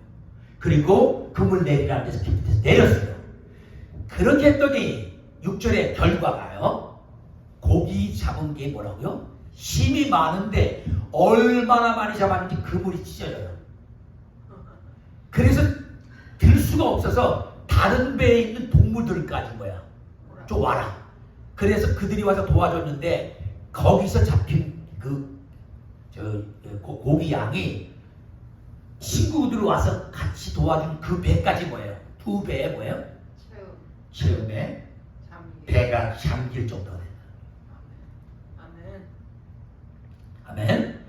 그리고 그물 내리라는 데서 깊은 데서 내렸어요. 그렇게 했더니 6절의 결과가요. 고기 잡은 게 뭐라고요? 힘이 많은데 얼마나 많이 잡았는지 그물이 찢어져요. 그래서 들 수가 없어서 다른 배에 있는 동물들까지 뭐야? 좀 와라. 그래서 그들이 와서 도와줬는데 거기서 잡힌 고기 양이 친구들 와서 같이 도와준 그 배까지 뭐예요? 두 배에 뭐예요? 체험에 배가 잠길 정도가 된다. 아멘.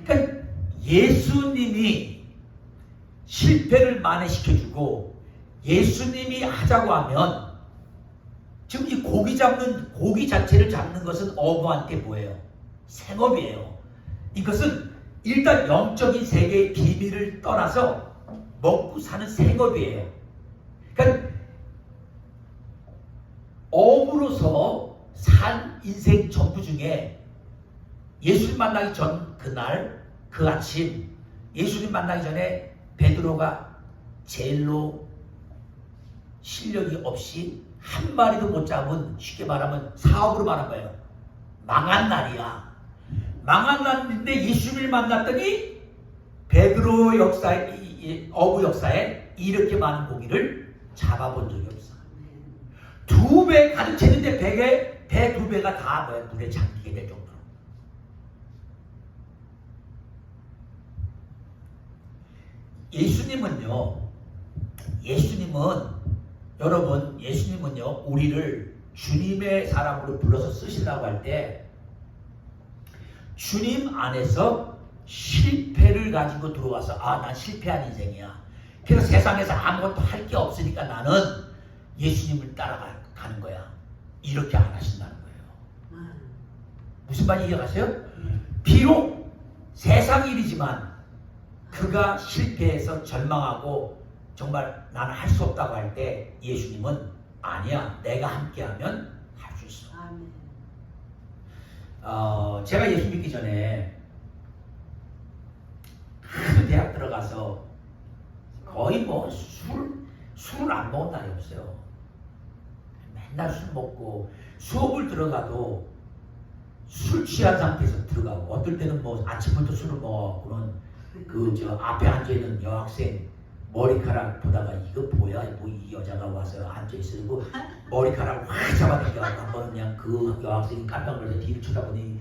그러니까 예수님이 실패를 만회시켜주고 예수님이 하자고 하면 지금 이 고기 자체를 잡는 것은 어부한테 뭐예요? 생업이에요. 이것은 일단 영적인 세계의 비밀을 떠나서 먹고 사는 생업이에요. 그러니까 어부로서 산 인생 전부 중에 예수님 만나기 전 그날 그 아침 예수님 만나기 전에 베드로가 제일로 실력이 없이 한 마리도 못 잡은 쉽게 말하면 사업으로 말한 거예요. 망한 날이야. 망한 날인데 예수님을 만났더니 베드로 역사에 어부 역사에 이렇게 많은 고기를 잡아본 적이 없어. 두 배 가득 채는데 배 두 배가 다 물에 잠기게 될 정도로. 예수님은요, 우리를 주님의 사람으로 불러서 쓰시려고 할 때, 주님 안에서 실패를 가지고 들어와서, 난 실패한 인생이야. 그래서 세상에서 아무것도 할 게 없으니까 나는 예수님을 따라가는 거야. 이렇게 안 하신다는 거예요. 무슨 말인지 이해가세요? 비록 세상 일이지만, 그가 실패해서 절망하고 정말 나는 할 수 없다고 할 때 예수님은 아니야, 내가 함께하면 할 수 있어. 제가 예수 믿기 전에 큰 대학 들어가서 거의 술을 안 먹은 날이 없어요. 맨날 술 먹고 수업을 들어가도 술 취한 상태에서 들어가고 어떨 때는 아침부터 술을 먹어. 그런 앞에 앉아있는 여학생 머리카락 보다가 이거 뭐야? 이 여자가 와서 앉아있으고 머리카락을 확 잡아당겨 한번 그냥 그 여학생이 깜짝 놀라서 뒤를 쳐다보니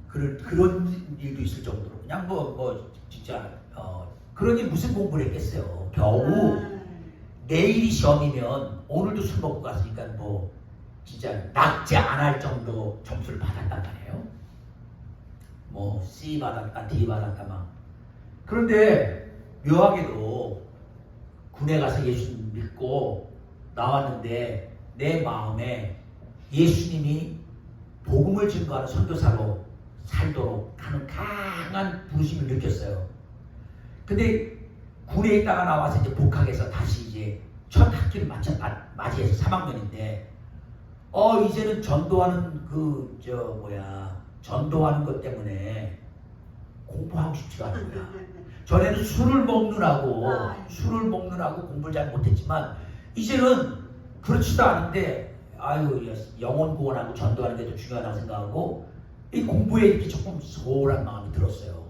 그런 일도 있을 정도로 그냥 진짜 그러니 무슨 공부를 했겠어요. 겨우 내일이 시험이면 오늘도 술 먹고 갔으니까 진짜 낙제 안 할 정도 점수를 받았단 말이에요. C 받았다, D 받았다 막. 그런데 묘하게도 군에 가서 예수 믿고 나왔는데 내 마음에 예수님이 복음을 증거하는 선교사로 살도록 하는 강한 부르심을 느꼈어요. 근데 군에 있다가 나와서 이제 복학해서 다시 이제 첫 학기를 맞이해서 3학년인데 이제는 전도하는 전도하는 것 때문에 공부하고 싶지가 않은 거야. 전에는 술을 먹느라고 공부를 잘 못했지만 이제는 그렇지도 않은데 영혼 구원하고 전도하는 게 더 중요하다고 생각하고 이 공부에 이렇게 조금 소홀한 마음이 들었어요.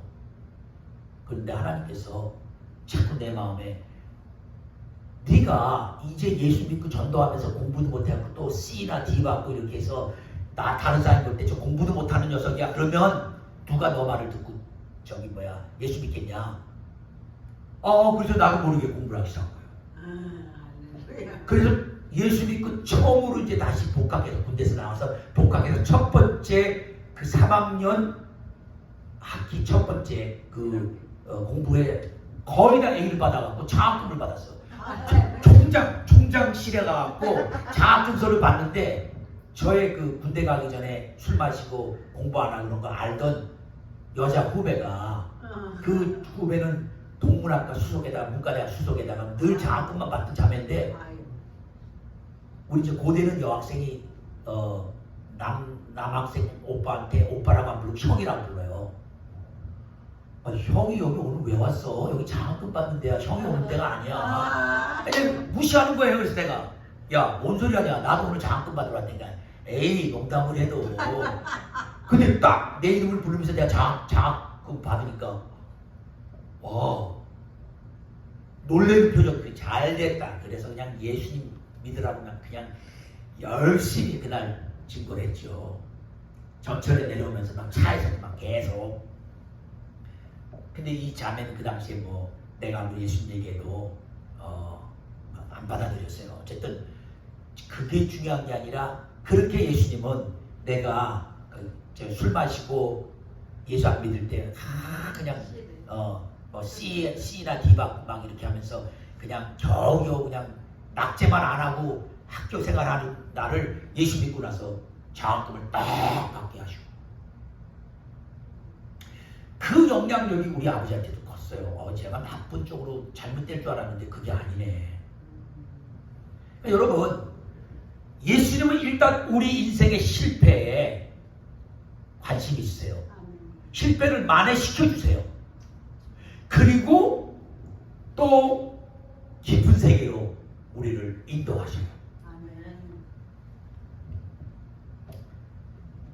그런데 하나님께서 자꾸 내 마음에 네가 이제 예수 믿고 전도하면서 공부도 못하고 또 C나 D 받고 이렇게 해서 다른 사람이 볼 때 저 공부도 못하는 녀석이야. 그러면 누가 너 말을 듣고 예수 믿겠냐? 그래서 나도 모르게 공부를 하기 시작한 거예요. 그래서 예수 믿고 처음으로 이제 다시 복학해서 군대에서 나와서 복학해서 첫 번째 그 3학년 학기 첫 번째 공부에 거의 다 A를 받아갖고 장학금을 받았어. 총장실에 가갖고 장학금서를 받는데 저의 그 군대 가기 전에 술 마시고 공부 안 하고 그런 거 알던 여자 후배가 그 후배는 동문학과 수석에다가 문과대학 수석에다가 늘 장학금만 받던 자매인데 우리 이제 고대는 여학생이 남학생 오빠한테 오빠라고 안 부르고 형이라고 불러요. 아니, 형이 여기 오늘 왜 왔어? 여기 장학금 받는 데야. 형이 오는 데가 아니야. 그냥 무시하는 거예요. 그래서 내가 야, 뭔 소리 하냐? 나도 오늘 장학금 받으러 왔다니까. 에이, 농담을 해도. 근데 딱 내 이름을 부르면서 내가 장학금 받으니까 와, 놀라는 표정. 잘 됐다. 그래서 그냥 예수님 믿으라고 그냥 열심히 그날 증거를 했죠. 전철에 내려오면서 막 차에서 막 계속. 근데 이 자매는 그 당시에 뭐 내가 아무리 예수님 얘기해도 안 받아들였어요. 어쨌든 그게 중요한 게 아니라 그렇게 예수님은 내가 술 마시고 예수 안 믿을 때 그냥 뭐 C나 D 받고 막 이렇게 하면서 그냥 겨우겨우 그냥 낙제만 안 하고 학교 생활하는 나를 예수 믿고 나서 장학금을 딱 받게 하시고 그 영향력이 우리 아버지한테도 컸어요. 제가 나쁜 쪽으로 잘못될 줄 알았는데 그게 아니네. 그러니까 여러분, 예수님은 일단 우리 인생의 실패에 관심이 있으세요. 실패를 만회시켜주세요. 그리고 또 깊은 세계로 우리를 인도하셔요.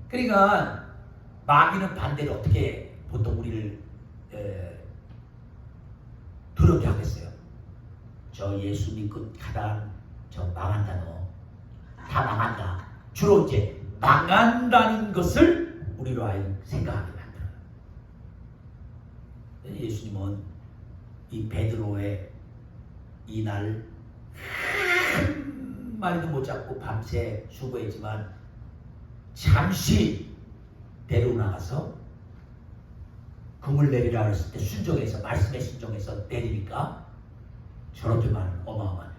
그러니까 마귀는 반대로 어떻게 보통 우리를 두렵게 하겠어요. 저 예수 믿고 가다 저 망한다 너. 다 망한다. 주로 이제 망한다는 것을 우리로 하여금 생각하게 만들어요. 예수님은 이 베드로의 이날 한 마리도 못 잡고 밤새 수고했지만 잠시 데리고 나가서 금을 내리라 그랬을 때 순종해서 말씀에 순종해서 내리니까 저렇게 많은 어마어마한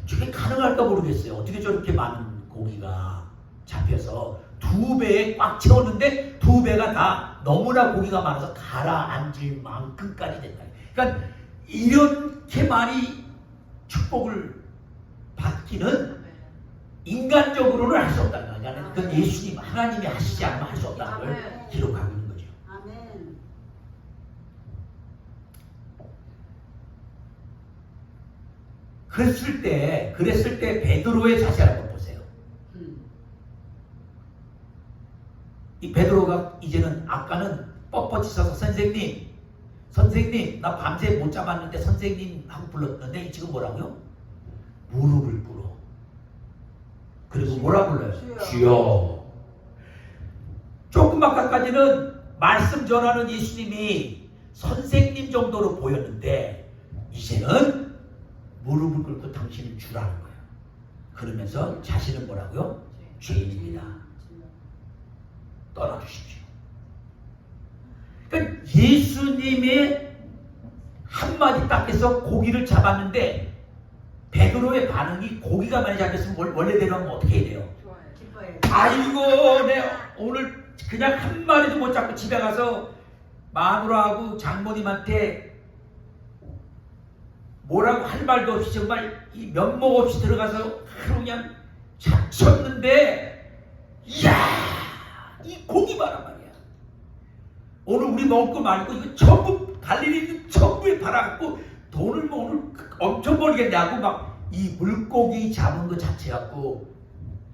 저게 가능할까 모르겠어요. 어떻게 저렇게 많은 고기가 잡혀서 2배에 꽉 채웠는데 2배가 다 너무나 고기가 많아서 가라앉을 만큼까지 됐다. 그러니까 이렇게 많이 축복을 받기는 인간적으로는 할 수 없다는 거예요. 그러니까 그건 예수님 하나님이 하시지 않으면 할 수 없다는 걸 기록하고 있는 거죠. 아멘. 그랬을 때 베드로의 자세를 한번 보세요. 이 베드로가 이제는 아까는 뻣뻣이 서서 선생님 나 밤새 못 잡았는데 선생님 하고 불렀는데 지금 뭐라고요? 무릎을 꿇어. 그리고 뭐라 불러요? 주여. 조금 아까까지는 말씀 전하는 예수님이 선생님 정도로 보였는데 이제는 무릎을 꿇고 당신은 주라는 거예요. 그러면서 자신은 뭐라고요? 죄인입니다. 떠나주십시오. 그러니까 예수님의 한마디 딱 해서 고기를 잡았는데 베드로의 반응이 고기가 많이 잡혔으면 원래대로 하면 어떻게 해야 돼요? 기뻐요. 아이고 내 오늘 그냥 한 마리도 못 잡고 집에 가서 마누라하고 장모님한테 뭐라고 할 말도 없이 정말 이 면목 없이 들어가서 하루 그냥 잡혔는데 이야 이 고기 봐라 말이야. 오늘 우리 먹을 거 말고 이거 전부 갈릴리 있는 전부에 팔아갖고 돈을 뭐 오늘 엄청 벌겠네 하고 막 이 물고기 잡은 거 자체 갖고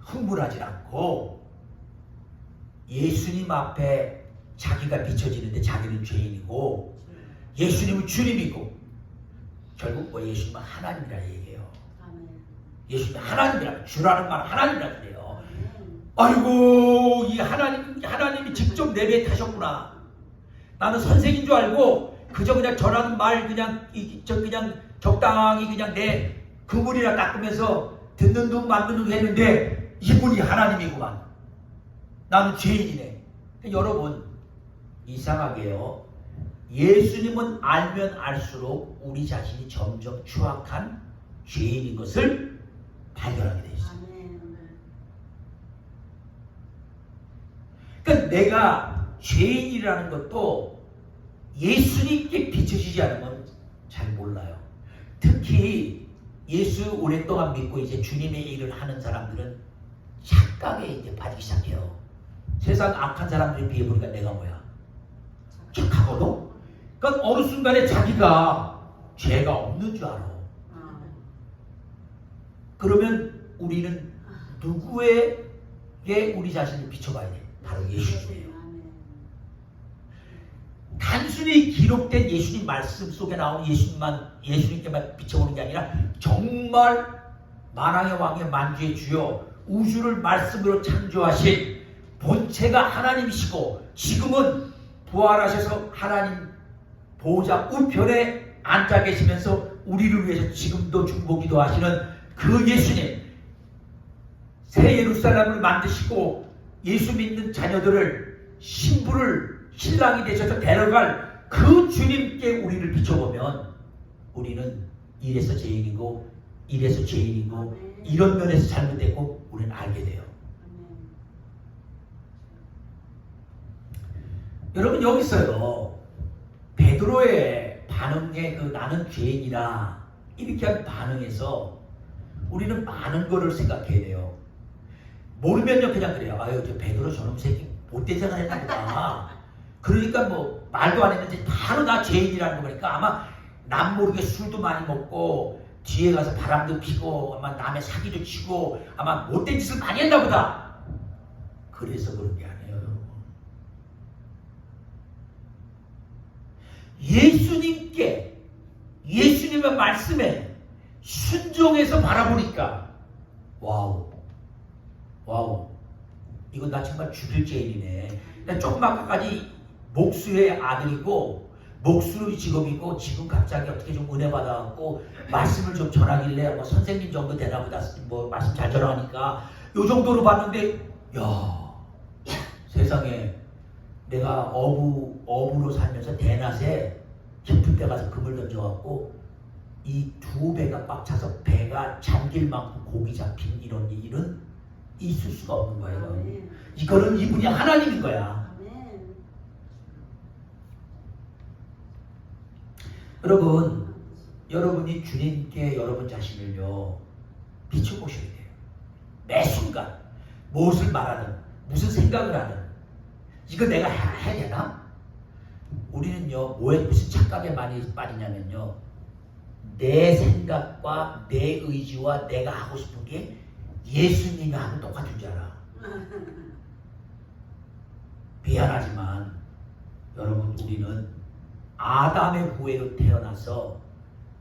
흥분하지 않고 예수님 앞에 자기가 비춰지는데 자기는 죄인이고 예수님은 주님이고 결국 뭐 예수님은 하나님이라 얘기해요. 예수님이 하나님이라 주라는 말 하나님이라 그래요. 아이고 이 하나님이 직접 내배에 타셨구나. 나는 선생인 줄 알고 그저 그냥 전하는 말 그냥 적당히 그냥 내 그물이나 닦으면서 듣는 둥 만드는 둥 했는데 이분이 하나님이구만. 나는 죄인이네. 여러분 이상하게요. 예수님은 알면 알수록 우리 자신이 점점 추악한 죄인인 것을 발견하게 돼 있어요. 그러니까 내가 죄인이라는 것도 예수님께 비춰지지 않으면 잘 몰라요. 특히 예수 오랫동안 믿고 이제 주님의 일을 하는 사람들은 착각에 이제 빠지기 시작해요. 세상 악한 사람들에 비해 보니까 내가 뭐야? 착하거든? 그러니까 어느 순간에 자기가 죄가 없는 줄 알아. 그러면 우리는 누구에게 우리 자신을 비춰봐야 돼? 바로 예수님이에요. 단순히 기록된 예수님 말씀 속에 나온 예수님께만 비춰보는 게 아니라 정말 만왕의 왕의 만주의 주여 우주를 말씀으로 창조하신 본체가 하나님이시고 지금은 부활하셔서 하나님 보호자 우편에 앉아 계시면서 우리를 위해서 지금도 중보기도 하시는 그 예수님, 새 예루살렘을 만드시고 예수 믿는 자녀들을 신부를 신랑이 되셔서 데려갈 그 주님께 우리를 비춰보면 우리는 이래서 죄인이고 이래서 죄인이고 이런 면에서 잘못됐고 우리는 알게 돼요. 여러분 여기서요 베드로의 반응에 그 나는 죄인이라 이렇게 한 반응에서 우리는 많은 거를 생각해야 돼요. 모르면요 그냥 그래요. 아유 저 베드로 저놈 새끼 못된 생각을 했나 보다. 그러니까 뭐 말도 안 했는데 바로 나 죄인이라는 거니까 아마 남 모르게 술도 많이 먹고 뒤에 가서 바람도 피고 아마 남의 사기도 치고 아마 못된 짓을 많이 했나 보다. 그래서 그런 게 아니에요 여러분. 예수님께 예수님의 말씀에 순종해서 바라보니까 와우 이건 나 정말 죽일 죄인이네. 나 조금 아까까지 목수의 아들이고 목수의 직업이고 지금 갑자기 어떻게 좀 은혜 받아갖고 말씀을 좀 전하길래 뭐 선생님 정도 되나 보다 뭐 말씀 잘 전하니까 요 정도로 봤는데 야 세상에 내가 어부로 살면서 대낮에 깊은 데 가서 금을 던져갖고 이 두 배가 꽉 차서 배가 잠길 만큼 고기 잡힌 이런 일은 있을 수가 없는 거예요. 이거는 이분이 하나님인 거야. 여러분, 여러분이 주님께 여러분 자신을요 비춰보셔야 돼요. 매 순간 무엇을 말하든 무슨 생각을 하든 이거 내가 해야 되나? 우리는요 무슨 착각에 많이 빠지냐면요 내 생각과 내 의지와 내가 하고 싶은 게 예수님이 하는 똑같은 줄 알아. 미안하지만 여러분 우리는 아담의 후예로 태어나서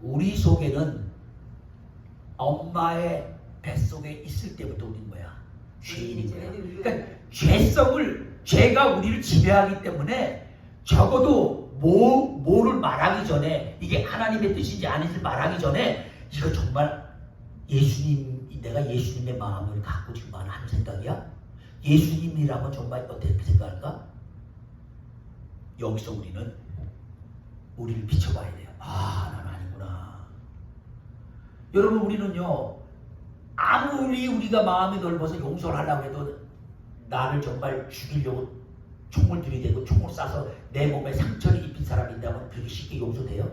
우리 속에는 엄마의 뱃속에 있을 때부터 우린 뭐야? 죄인인 거야. 그러니까 죄가 우리를 지배하기 때문에 적어도 뭐를 말하기 전에 이게 하나님의 뜻인지 아닌지 말하기 전에 이거 정말 내가 예수님의 마음을 갖고 지금 하는 생각이야? 예수님이라면 정말 어떻게 생각할까? 여기서 우리는 우리를 비춰봐야 돼요. 아, 난 아니구나. 여러분 우리는요 아무리 우리가 마음이 넓어서 용서를 하려고 해도 나를 정말 죽이려고 총을 들이대고 총을 쏴서 내 몸에 상처를 입힌 사람이 있다면 그렇게 쉽게 용서돼요?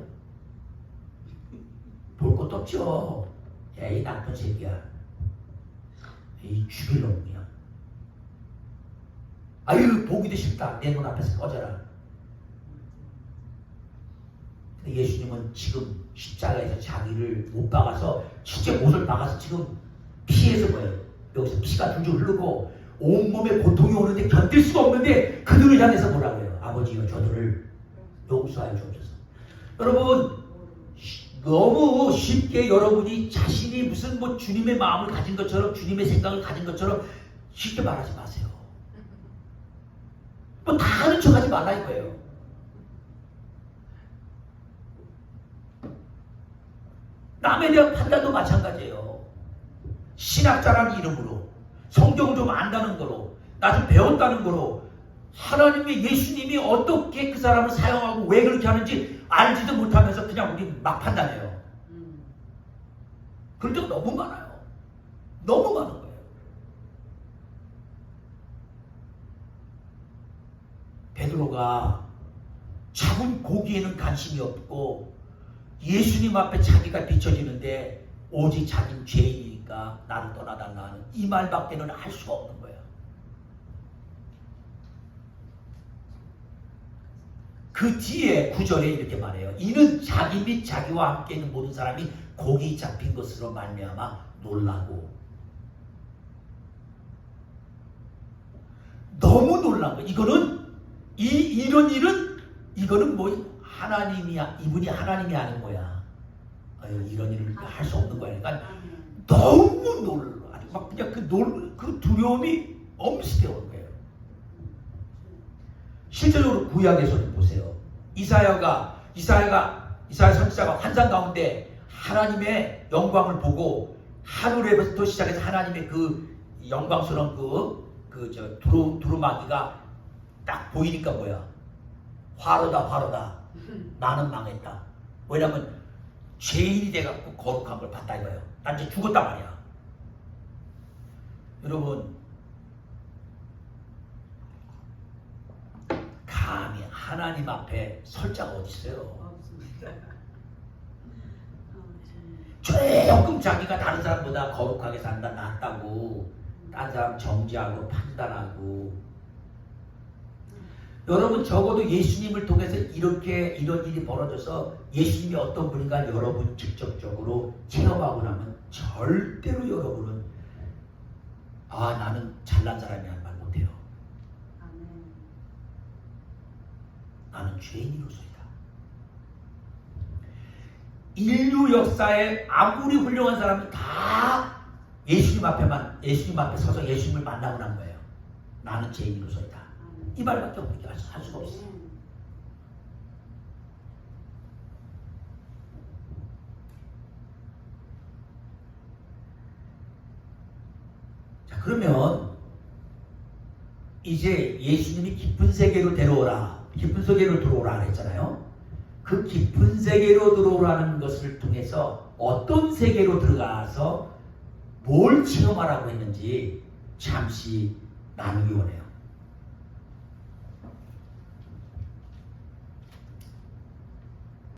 볼 것도 없죠. 야, 이 나쁜 새끼야. 이 죽일 놈이야. 아유 보기도 싫다. 내 눈 앞에서 꺼져라. 근데 예수님은 지금 십자가에서 자기를 못 박아서 실제 못을 박아서 지금 피해서 뭐예요? 여기서 피가 줄줄 흐르고 온몸에 고통이 오는데 견딜 수가 없는데 그들을 향해서 뭐라 그래요? 아버지여 저들을 용서하여 주옵소서. 여러분 너무 쉽게 여러분이 자신이 무슨 뭐 주님의 마음을 가진 것처럼 주님의 생각을 가진 것처럼 쉽게 말하지 마세요. 뭐 다 아는 척하지 말라 이거예요. 남에 대한 판단도 마찬가지예요. 신학자라는 이름으로 성경을 좀 안다는 거로 나 좀 배웠다는 거로 하나님의 예수님이 어떻게 그 사람을 사용하고 왜 그렇게 하는지 알지도 못하면서 그냥 우리 막 판단해요. 그럴 때가 너무 많아요. 너무 많은 거예요. 베드로가 잡은 고기에는 관심이 없고 예수님 앞에 자기가 비춰지는데 오직 자기는 죄인이니까 나를 떠나달라는 이 말밖에는 할 수가 없는 거예요. 그 뒤에 구절에 이렇게 말해요. 이는 자기 및 자기와 함께 있는 모든 사람이 고기 잡힌 것으로 말미암아 놀라고. 너무 놀란 거예요. 이거는 이런 일은 이거는 뭐 하나님이야. 이분이 하나님이 하는 거야. 이런 일을 할 수 없는 거야. 그러니까 너무 놀라. 막 그냥 그 두려움이 엄습해 오는 거예요. 실제적으로 구약에서는 보세요. 이사야 선지자가 환상 가운데 하나님의 영광을 보고 하늘에부터 시작해서 하나님의 그 영광스러운 두루마기가 딱 보이니까 뭐야? 화로다. 나는 망했다. 왜냐면 죄인이 돼갖고 거룩한 걸 봤다 이거예요. 난 이제 죽었단 말이야. 여러분, 감히 하나님 앞에 설 자가 어디 있어요? 조금 자기가 다른 사람보다 거룩하게 산다, 낫다고 다른 사람 정죄하고 판단하고. 여러분, 적어도 예수님을 통해서 이런 일이 벌어져서 예수님이 어떤 분인가 여러분 직접적으로 체험하고 나면 절대로 여러분은 나는 잘난 사람이란 말 못해요. 나는 죄인으로서이다. 인류 역사에 아무리 훌륭한 사람이 다 예수님 앞에 서서 예수님을 만나고 난 거예요. 나는 죄인으로서이다. 이 말밖에 우리가 할 수가 없어요. 자, 그러면 이제 예수님이 깊은 세계로 깊은 세계로 들어오라 그랬잖아요. 그 깊은 세계로 들어오라는 것을 통해서 어떤 세계로 들어가서 뭘 체험하라고 했는지 잠시 나누기 원해요.